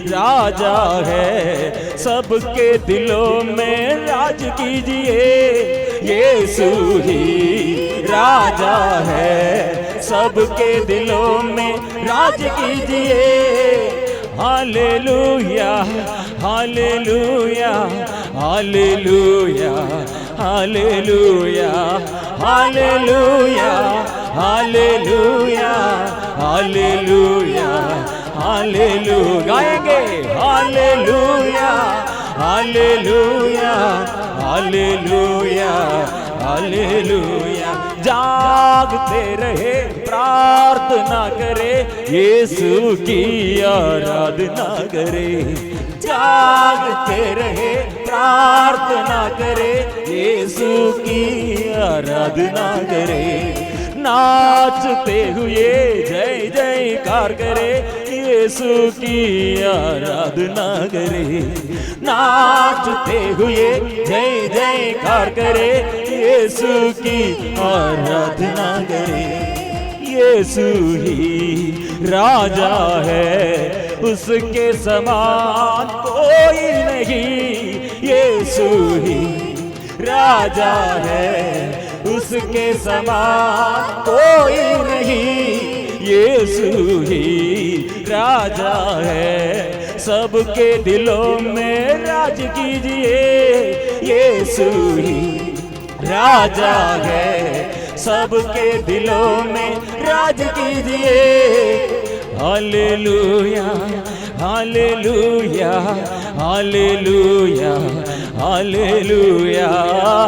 राजा है, सबके दिलों में राज कीजिए। यीशु ही राजा है, सबके दिलों में राज कीजिए। Hallelujah hallelujah hallelujah hallelujah hallelujah hallelujah hallelujah hallelujah गाएंगे। Hallelujah hallelujah hallelujah hallelujah. जागते रहे प्रार्थना करे, यीशु की आराधना करे। जागते रहे प्रार्थना करे, यीशु की आराधना करे। नाचते हुए जय जयकार करे, यीशु की आराधना करे। नाचते हुए जय जयकार करे, यीशु की आराधना करे। यीशु ही राजा है, उसके समान कोई नहीं। यीशु ही राजा है, उसके समान कोई नहीं। यीशु ही राजा है, सबके दिलों में राज कीजिए। यीशु ही राजा है, सबके दिलों में राज कीजिए। Hallelujah hallelujah hallelujah hallelujah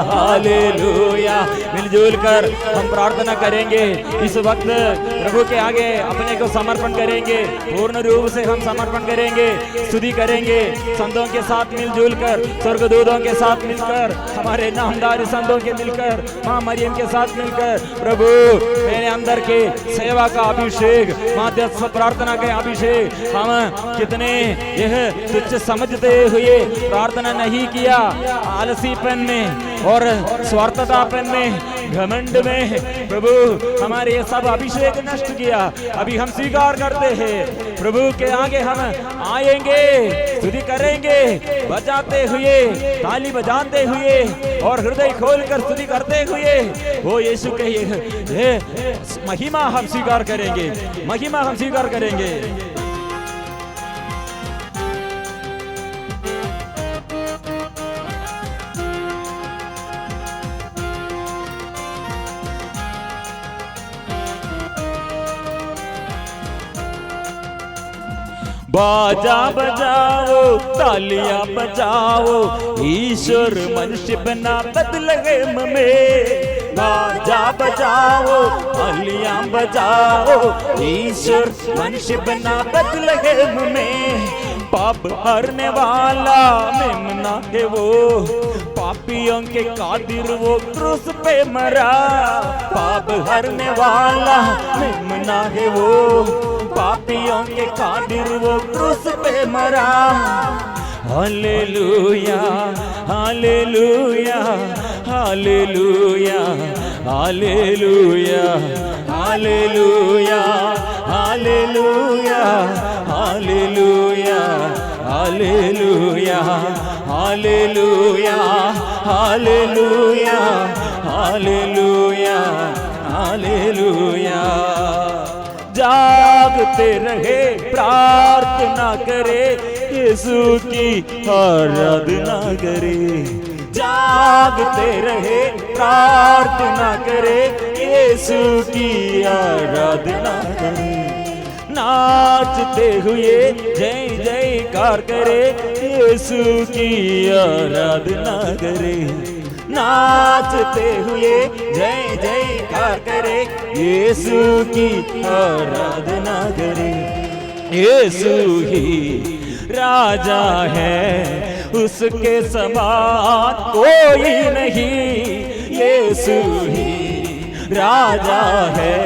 hallelujah. मिलजुल कर हम प्रार्थना करेंगे। इस वक्त प्रभु के आगे अपने को समर्पण करेंगे, पूर्ण रूप से हम समर्पण करेंगे, स्तुति करेंगे। संतों के साथ मिलजुल कर, स्वर्गदूतों के साथ मिलकर, हमारे नामदार संतों के मिलकर, माँ मरियम के साथ मिलकर, प्रभु मेरे अंदर के सेवा का अभिषेक, माध्यस्थ प्रार्थना के अभिषेक, हम कितने यह तुच्छ समझते हुए प्रार्थना नहीं किया, आलसीपन में और स्वार्थतापन में, घमंड में, प्रभु हमारे ये सब अभिषेक नष्ट किया। अभी हम स्वीकार करते हैं, प्रभु के आगे हम आएंगे, स्तुति करेंगे, बजाते हुए, ताली बजाते हुए और हृदय खोलकर स्तुति करते हुए वो यीशु के ये महिमा हम स्वीकार करेंगे, महिमा हम स्वीकार करेंगे। बाजा बजाओ, तालियां बजाओ, ईश्वर मनुष्य बना बदलगम में। बाजा बजाओ, तालियां बजाओ, ईश्वर मनुष्य बना बदलगम में। पाप हरने वाला मेमना है वो, पापियों के कादिर वो क्रूस पे मरा। पाप हरने वाला मेमना है वो, पापियों के कादिर वो क्रूस पे मरा। Hallelujah hallelujah hallelujah hallelujah hallelujah hallelujah hallelujah hallelujah hallelujah hallelujah hallelujah hallelujah. जागते रहे प्रार्थना करे, यीशु की आराधना करे। जागते रहे प्रार्थना करे, यीशु की आराधना करे। नाचते हुए जय जयकार करे, यीशु की आराधना करे। नाचते हुए जय जयकार करे, यीशु की आराधना करे। यीशु ही राजा है, उसके समान कोई नहीं। यीशु ही राजा है,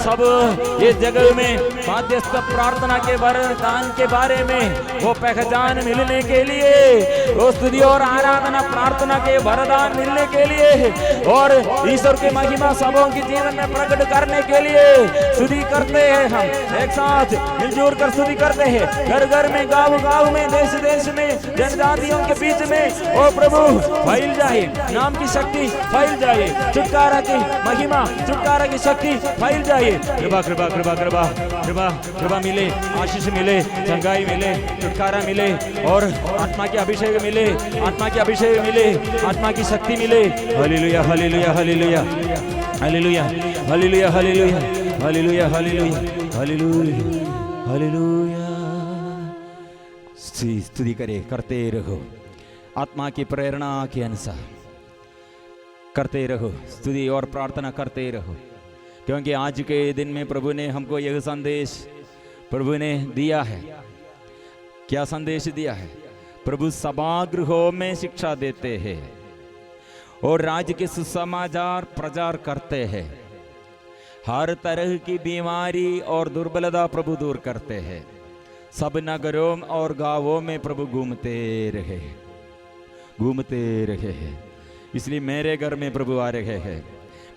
सब ये जगह में मध्यस्थ प्रार्थना के वरदान के बारे में वो पहचान मिलने के लिए, वो स्तुति और आराधना प्रार्थना के वरदान मिलने के लिए और ईश्वर की महिमा सबों के जीवन में प्रकट करने के लिए स्तुति करते हैं। हम एक साथ मिलजुल कर स्तुति करते हैं, घर घर में, गांव गांव में, देश देश में, जनजातियों के बीच में ओ प्रभु फैल जाए, नाम की शक्ति फैल जाए, छुटकारा की महिमा, छुटकारा की शक्ति फैल जाए। कृपा कृपा कृपा कृपा कृपा कृपा मिले, आशीष मिले, चंगाई मिले, छुटकारा मिले और आत्मा की अभिषेक मिले, आत्मा की अभिषेक मिले, आत्मा की शक्ति मिले। Hallelujah hallelujah hallelujah hallelujah hallelujah hallelujah hallelujah hallelujah hallelujah hallelujah. स्तुति करे, करते रहो, आत्मा की प्रेरणा के अनुसार करते रहो, स्तुति और प्रार्थना करते रहो, क्योंकि आज के दिन में प्रभु ने हमको यह संदेश प्रभु ने दिया है। क्या संदेश दिया है? प्रभु सभागृहों में शिक्षा देते हैं और राज्य के सुसमाचार प्रचार करते हैं। हर तरह की बीमारी और दुर्बलता प्रभु दूर करते हैं। सब नगरों और गांवों में प्रभु घूमते रहे हैं। इसलिए मेरे घर में प्रभु आ रहे हैं,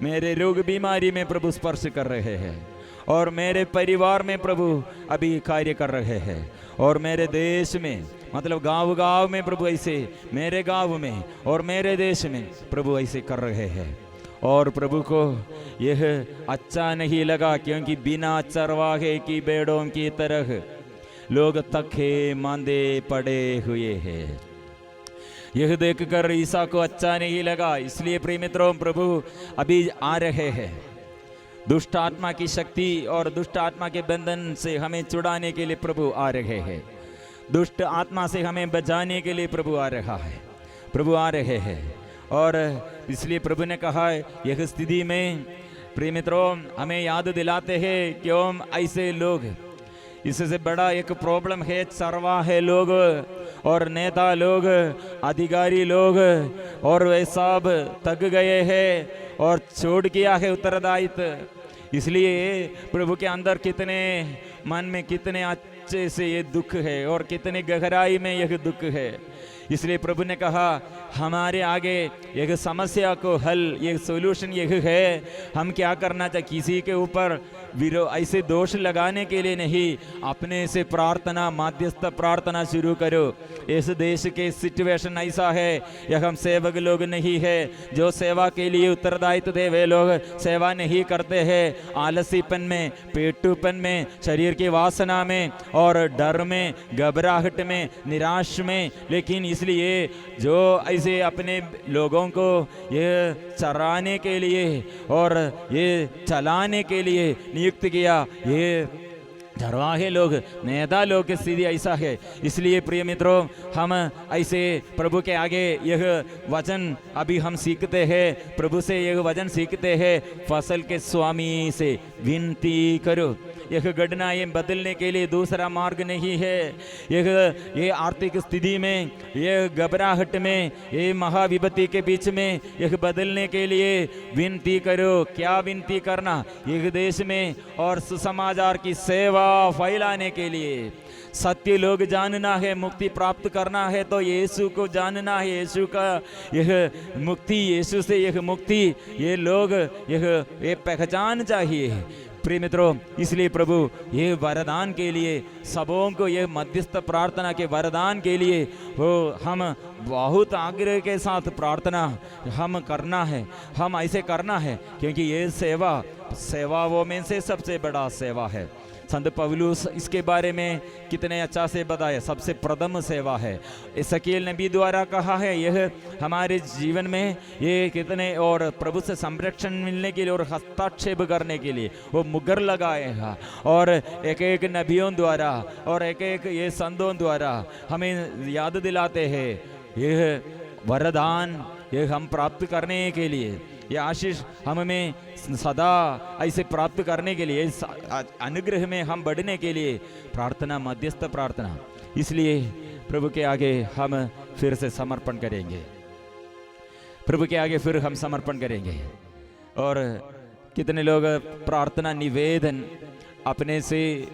मेरे रोग बीमारी में प्रभु स्पर्श कर रहे हैं और मेरे परिवार में प्रभु अभी कार्य कर रहे हैं और मेरे देश में, मतलब गांव गांव में प्रभु ऐसे, मेरे गांव में और मेरे देश में प्रभु ऐसे कर रहे हैं। और प्रभु को यह अच्छा नहीं लगा, क्योंकि बिना चरवाहे की भेड़ों की तरह लोग थके मांदे पड़े हुए हैं। यह देखकर ईसा को अच्छा नहीं लगा। इसलिए प्रिय मित्रों, प्रभु अभी आ रहे हैं। दुष्ट आत्मा की शक्ति और दुष्ट आत्मा के बंधन से हमें छुड़ाने के लिए प्रभु आ रहे हैं। दुष्ट आत्मा से हमें बचाने के लिए प्रभु आ रहा है, प्रभु आ रहे हैं। और इसलिए प्रभु ने कहा, यह स्थिति में प्रिय मित्रों हमें याद दिलाते हैं क्यों ऐसे लोग, इससे बड़ा एक प्रॉब्लम है चरवाहे लोग और नेता लोग, अधिकारी लोग, और वे सब थक गए हैं और छोड़ किया है उत्तरदायित्व। इसलिए प्रभु के अंदर कितने मन में कितने अच्छे से ये दुख है और कितने गहराई में यह दुख है। इसलिए प्रभु ने कहा, हमारे आगे यह समस्या को हल, यह सोल्यूशन यह है, हम क्या करना चाहिए। किसी के ऊपर ऐसे दोष लगाने के लिए नहीं, अपने से प्रार्थना, माध्यस्थ प्रार्थना शुरू करो। इस देश के सिचुएशन ऐसा है, यह हम सेवक लोग नहीं है जो सेवा के लिए उत्तरदायित्व दे, वे लोग सेवा नहीं करते हैं। आलसीपन में, पेटूपन में, शरीर की वासना में और डर में, घबराहट में, निराश में। लेकिन इसलिए जो ऐसे अपने लोगों को ये चराने के लिए और ये चलाने के लिए नियुक्त किया, ये चरवाहे लोग, नेता लोग की स्थिति ऐसा है। इसलिए प्रिय मित्रों, हम ऐसे प्रभु के आगे यह वचन अभी हम सीखते हैं, प्रभु से यह वचन सीखते हैं, फसल के स्वामी से विनती करो। यह घटनाएं बदलने के लिए दूसरा मार्ग नहीं है। ये आर्थिक स्थिति में, यह घबराहट में, ये महाविपत्ति के बीच में यह बदलने के लिए विनती करो। क्या विनती करना? यह देश में और सुसमाचार की सेवा फैलाने के लिए। सत्य लोग जानना है, मुक्ति प्राप्त करना है तो यीशु को जानना है, यीशु का यह मुक्ति, यीशु से यह मुक्ति, ये लोग ये पहचान चाहिए प्रिय मित्रों। इसलिए प्रभु ये वरदान के लिए, सबों को ये मध्यस्थ प्रार्थना के वरदान के लिए वो हम बहुत आग्रह के साथ प्रार्थना हम करना है, हम ऐसे करना है, क्योंकि ये सेवाओं में से सबसे बड़ा सेवा है। संत पौलुस इसके बारे में कितने अच्छा से बताया, सबसे प्रथम सेवा है। एसकीएल नबी द्वारा कहा है, यह हमारे जीवन में ये कितने और प्रभु से संरक्षण मिलने के लिए और हस्तक्षेप करने के लिए वो मुगर लगाएगा। और एक एक नबियों द्वारा और एक एक ये संतों द्वारा हमें याद दिलाते हैं, यह वरदान ये हम प्राप्त करने के लिए, ये आशीष हमें सदा ऐसे प्राप्त करने के लिए, अनुग्रह में हम बढ़ने के लिए प्रार्थना, मध्यस्थ प्रार्थना। इसलिए प्रभु के आगे हम फिर से समर्पण करेंगे, प्रभु के आगे फिर हम समर्पण करेंगे और कितने लोग प्रार्थना निवेदन अपने से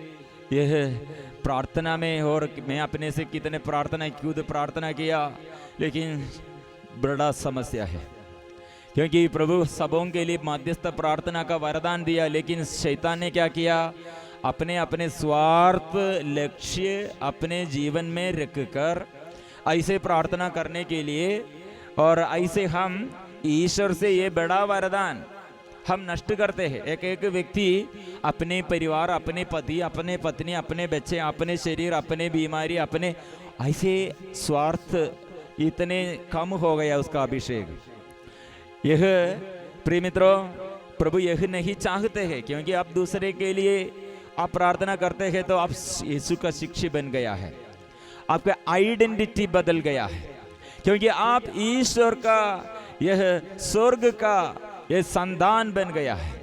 यह प्रार्थना में, और मैं अपने से कितने खुद प्रार्थना किया, लेकिन बड़ा समस्या है, क्योंकि प्रभु सबों के लिए मध्यस्थ प्रार्थना का वरदान दिया, लेकिन शैतान ने क्या किया, अपने अपने स्वार्थ लक्ष्य अपने जीवन में रखकर ऐसे प्रार्थना करने के लिए, और ऐसे हम ईश्वर से ये बड़ा वरदान हम नष्ट करते हैं। एक एक व्यक्ति अपने परिवार, अपने पति, अपने पत्नी, अपने बच्चे, अपने शरीर, अपने बीमारी, अपने ऐसे स्वार्थ इतने कम हो गया उसका अभिषेक। यह प्रिय मित्रों, प्रभु यह नहीं चाहते हैं, क्योंकि आप दूसरे के लिए आप प्रार्थना करते हैं तो आप यीशु का शिष्य बन गया है, आपका आइडेंटिटी बदल गया है, क्योंकि आप ईश्वर का यह स्वर्ग का यह संतान बन गया है।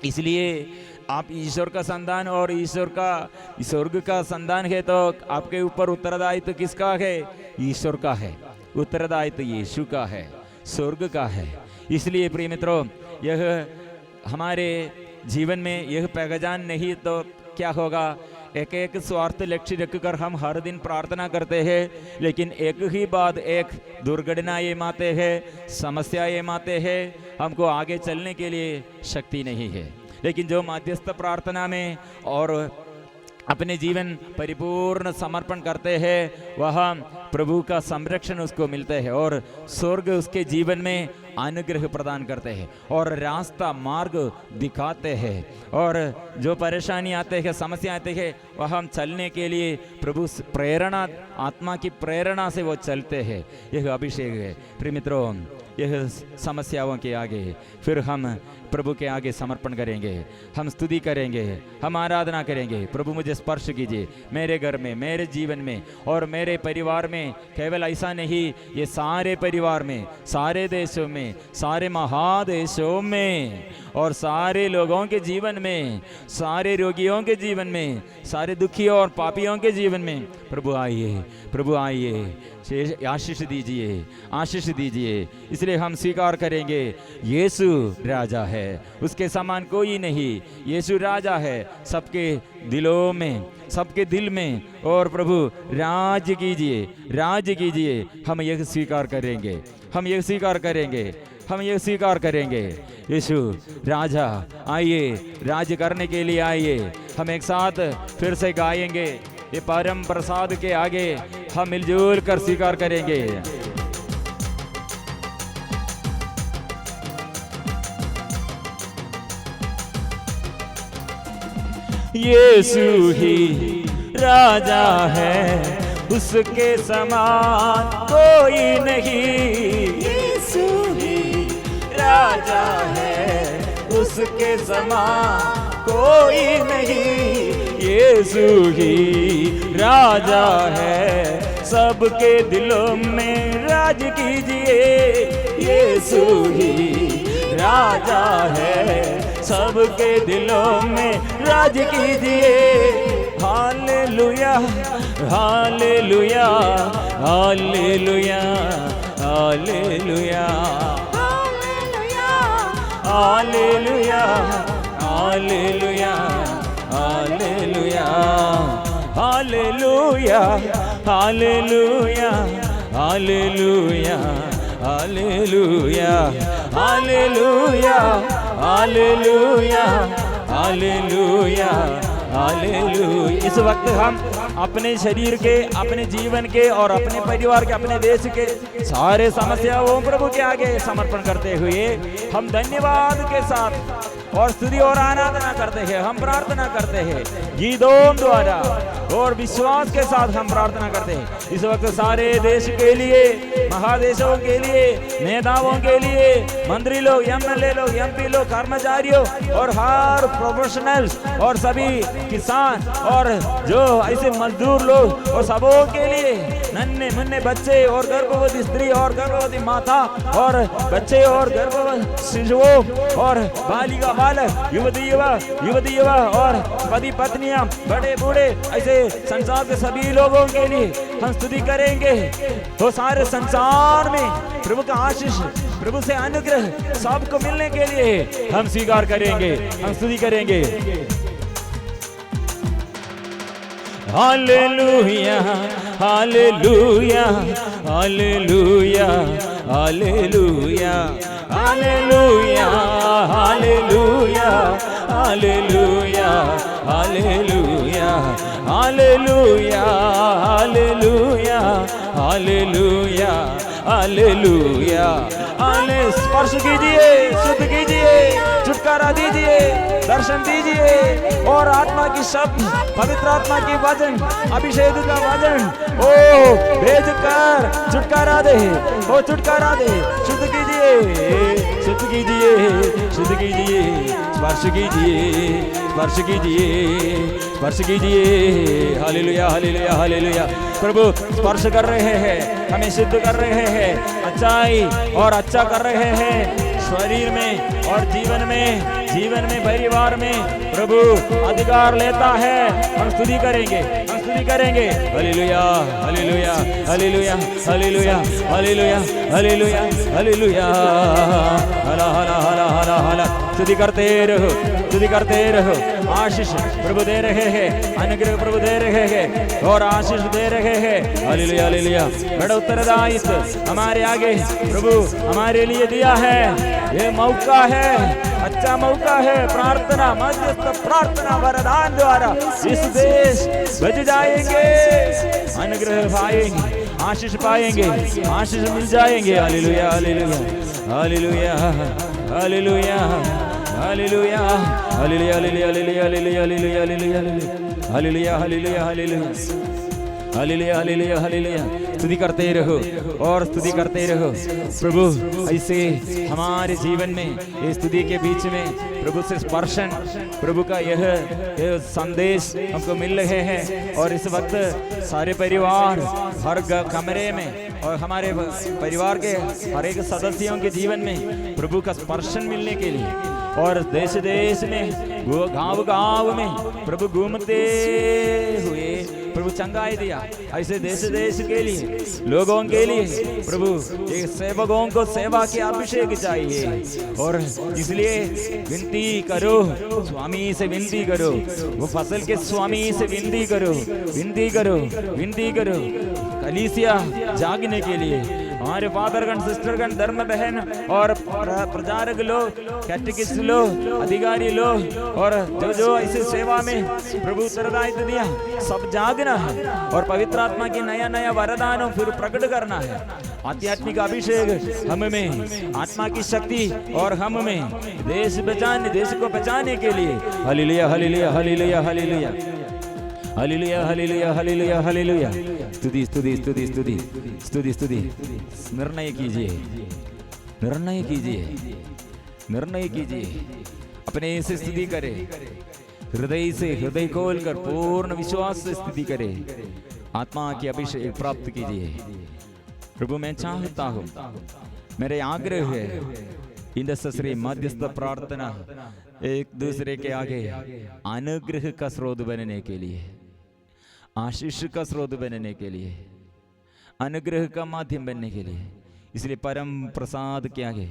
इसलिए आप ईश्वर का संतान और ईश्वर का स्वर्ग का संतान है, तो आपके ऊपर उत्तरदायित्व किसका है? ईश्वर का है। उत्तरदायित्व यीशु का है, स्वर्ग का है। इसलिए प्रिय मित्रों, यह हमारे जीवन में यह पहचान नहीं तो क्या होगा, एक एक स्वार्थ लक्ष्य रखकर हम हर दिन प्रार्थना करते हैं, लेकिन एक ही बाद एक दुर्घटना ये माते हैं, समस्या ये माते हैं, हमको आगे चलने के लिए शक्ति नहीं है। लेकिन जो मध्यस्थ प्रार्थना में और अपने जीवन परिपूर्ण समर्पण करते हैं, वह प्रभु का संरक्षण उसको मिलते हैं और स्वर्ग उसके जीवन में अनुग्रह प्रदान करते हैं और रास्ता मार्ग दिखाते हैं। और जो परेशानी आते हैं, समस्या आते हैं, वह हम चलने के लिए प्रभु प्रेरणा, आत्मा की प्रेरणा से वो चलते हैं। यह अभिषेक है प्रिय मित्रों। यह समस्याओं के आगे फिर हम प्रभु के आगे समर्पण करेंगे, हम स्तुति करेंगे, हम आराधना करेंगे। प्रभु मुझे स्पर्श कीजिए मेरे घर में, मेरे जीवन में और मेरे परिवार में। केवल ऐसा नहीं, ये सारे परिवार में, सारे देशों में, सारे महादेशों में और सारे लोगों के जीवन में, सारे रोगियों के जीवन में, सारे दुखियों और पापियों के जीवन में प्रभु आइए, प्रभु आइए, आशीष दीजिए, आशीष दीजिए। इसलिए हम स्वीकार करेंगे यीशु राजा है, उसके समान कोई नहीं। यीशु राजा है सबके दिलों में, सबके दिल में। और प्रभु राज कीजिए, राज कीजिए। हम यह स्वीकार करेंगे, हम यह स्वीकार करेंगे, हम यह स्वीकार करेंगे। यीशु राजा आइए, राज करने के लिए आइए। हम एक साथ फिर से गाएंगे, ये परम प्रसाद के आगे हम मिलजुल कर स्वीकार करेंगे। यीशु ही राजा है, उसके समान कोई नहीं। यीशु ही राजा है, उसके समान कोई नहीं। यीशु ही राजा है, सबके दिलों में राज कीजिए। यीशु ही राजा है, सबके दिलों में राज कीजिए। Hallelujah, hallelujah, hallelujah, hallelujah, hallelujah, hallelujah, hallelujah, hallelujah, hallelujah, hallelujah, hallelujah, hallelujah, hallelujah, hallelujah, hallelujah. इस वक्त हम अपने शरीर के, अपने जीवन के और अपने परिवार के, अपने देश के सारे समस्याओं प्रभु के आगे समर्पण करते हुए हम धन्यवाद के साथ और स्तुति और आराधना करते हैं। हम प्रार्थना करते हैं गीतों द्वारा और विश्वास के साथ हम प्रार्थना करते हैं। इस वक्त सारे देश के लिए, महादेशों के लिए, नेताओं के लिए, मंत्री लोग, एमएलए लोग, एमपी लोग, कर्मचारियों और हर प्रोफेशनल्स और सभी किसान और जो ऐसे मजदूर लोग और सबों के लिए, नन्हे मुन्ने बच्चे और गर्भवती स्त्री और गर्भवती माता और बच्चे और गर्भवती शिशुओं और बालिका बालक, युवती युवा और पति पत्नियां, बड़े बूढ़े, ऐसे संसार के सभी लोगों के लिए हम स्तुति करेंगे। तो सारे संसार में प्रभु का आशीष, प्रभु से अनुग्रह सबको मिलने के लिए हम स्वीकार करेंगे, हम स्तुति करेंगे। Hallelujah hallelujah hallelujah hallelujah hallelujah hallelujah hallelujah hallelujah hallelujah hallelujah hallelujah hallelujah हाले स्पर्श कीजिए, शुद्ध कीजिए, छुटकारा दीजिए, दर्शन दीजिए और आत्मा की शब्द, पवित्र आत्मा की वचन, अभिषेक का वचन ओ भेज कर छुटकारा दे, ओ छुटकारा दे, शुद्ध कीजिए, शुद्ध कीजिए, शुद्ध कीजिए, स्पर्श कीजिए, स्पर्श कीजिए, स्पर्श कीजिए। Hallelujah hallelujah hallelujah. प्रभु स्पर्श कर रहे हैं, हमें सिद्ध कर रहे हैं, अच्छाई और अच्छा कर रहे हैं शरीर में और जीवन में परिवार में प्रभु अधिकार लेता है। हम स्तुति करेंगे, हम स्तुति करेंगे। Hallelujah hallelujah hallelujah hallelujah hallelujah hallelujah hallelujah. हला हला हला हला हला। स्तुति करते रहो, स्तुति करते रहो। आशीष प्रभु दे रहे हैं, अनुग्रह प्रभु दे रहे हैं और आशीष दे रहे हैं। Hallelujah hallelujah. बड़ा उत्तरदायित्व हमारे आगे प्रभु हमारे लिए दिया है। ये मौका है, अच्छा मौका है। प्रार्थना, मध्यस्थ प्रार्थना वरदान द्वारा इस देश बच जाएंगे, अनुग्रह पाएंगे, आशीष पाएंगे, आशीष मिल जाएंगे। Hallelujah hallelujah hallelujah hallelujah hallelujah hallelujah hallelujah hallelujah hallelujah hallelujah hallelujah hallelujah hallelujah hallelujah. स्तुति करते रहो और स्तुति करते रहो। प्रभु ऐसे हमारे जीवन में इस स्तुति के बीच में प्रभु से स्पर्शन, प्रभु का यह संदेश हमको मिल रहे हैं। और इस वक्त सारे परिवार हर कमरे में और हमारे परिवार के हर एक सदस्यों के जीवन में प्रभु का स्पर्शन मिलने के लिए और देश देश में गांव गांव में प्रभु घूमते हुए प्रभु चंगाई दिया। ऐसे देश देश के लिए, लोगों के लिए प्रभु ये सेवकों को सेवा के अभिषेक चाहिए। और इसलिए विनती करो, स्वामी से विनती करो, वो फसल के स्वामी से विनती करो, विनती करो, विनती करो। कलीसिया जागने के लिए हमारे फादरगण, सिस्टरगण, धर्म बहन और प्रचारक लोग, कैटेकिस्ट लोग, अधिकारी लोग और जो ऐसे सेवा में प्रभु उत्तरदायित्व दिया, सब जागना है और पवित्र आत्मा की नया नया वरदानों फिर प्रकट करना है। आध्यात्मिक अभिषेक हम में, आत्मा की शक्ति और हम में देश बचाने, देश को बचाने के लिए। Hallelujah hallelujah hallelujah hallelujah hallelujah hallelujah hallelujah hallelujah. स्तुति स्तुति स्तुति स्तुति स्तुति स्तुति। निर्णय कीजिए, निर्णय कीजिए, निर्णय कीजिए, अपने से स्तुति करें, हृदय से, हृदय खोल कर पूर्ण विश्वास से स्तुति करें। आत्मा की अभिषेक प्राप्त कीजिए। प्रभु मैं चाहता हूँ, मेरे आग्रह है, इंद्रश्री मध्यस्थ प्रार्थना एक दूसरे के आगे अनुग्रह का स्रोत बनने के लिए, आशीष का स्रोत बनने के लिए, अनुग्रह का माध्यम बनने के लिए। इसलिए परम प्रसाद के आगे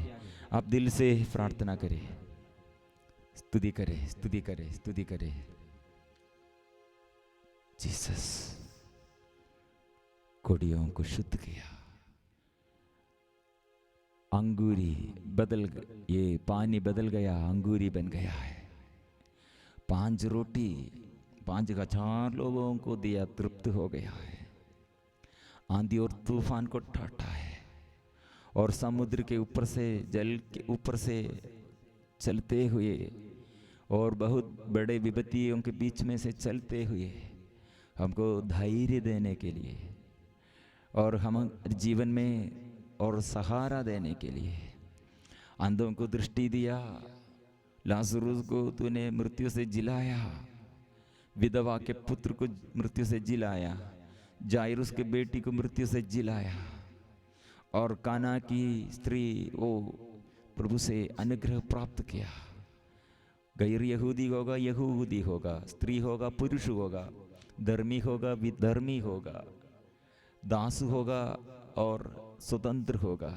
आप दिल से प्रार्थना करें, स्तुति करें, स्तुति करें, स्तुति करें। जीसस कोड़ियों को शुद्ध किया, अंगूरी बदल, ये पानी बदल गया, अंगूरी बन गया है। 5 रोटी 5,000 लोगों को दिया, तृप्त हो गया है। आंधी और तूफान को टाटा है और समुद्र के ऊपर से, जल के ऊपर से चलते हुए और बहुत बड़े विपत्तियों के बीच में से चलते हुए हमको धैर्य देने के लिए और हम जीवन में और सहारा देने के लिए। अंधों को दृष्टि दिया, लाजरुस को तूने मृत्यु से जिलाया, विधवा के पुत्र को मृत्यु से जिलाया, जायरुस के बेटी को मृत्यु से जिलाया और काना की स्त्री वो प्रभु से अनुग्रह प्राप्त किया। गैर यहूदी होगा, यहूदी होगा, स्त्री होगा, पुरुष होगा, धर्मी होगा, विधर्मी होगा, दास होगा और स्वतंत्र होगा,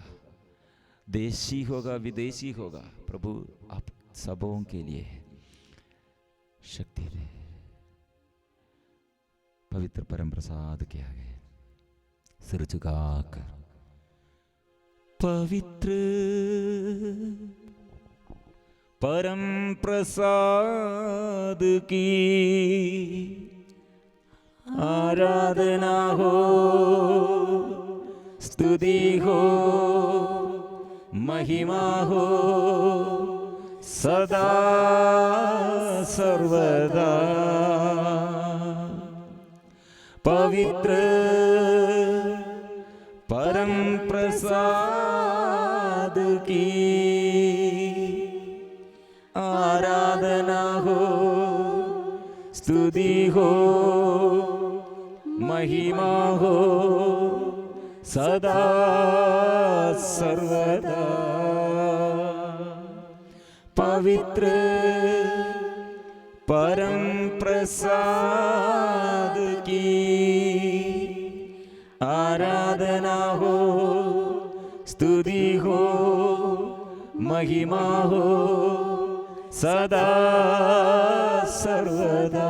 देशी होगा विदेशी होगा, प्रभु आप सबों के लिए शक्ति दे। पवित्र परम प्रसाद के आगे सिर झुकाकर पवित्र परम प्रसाद की आराधना हो, स्तुति हो, महिमा हो सदा सर्वदा। पवित्र परम प्रसाद की आराधना हो, स्तुति हो, महिमा हो सदा सर्वदा। पवित्र परम प्रसाद की आराधना हो, स्तुति हो, महिमा हो सदा सर्वदा।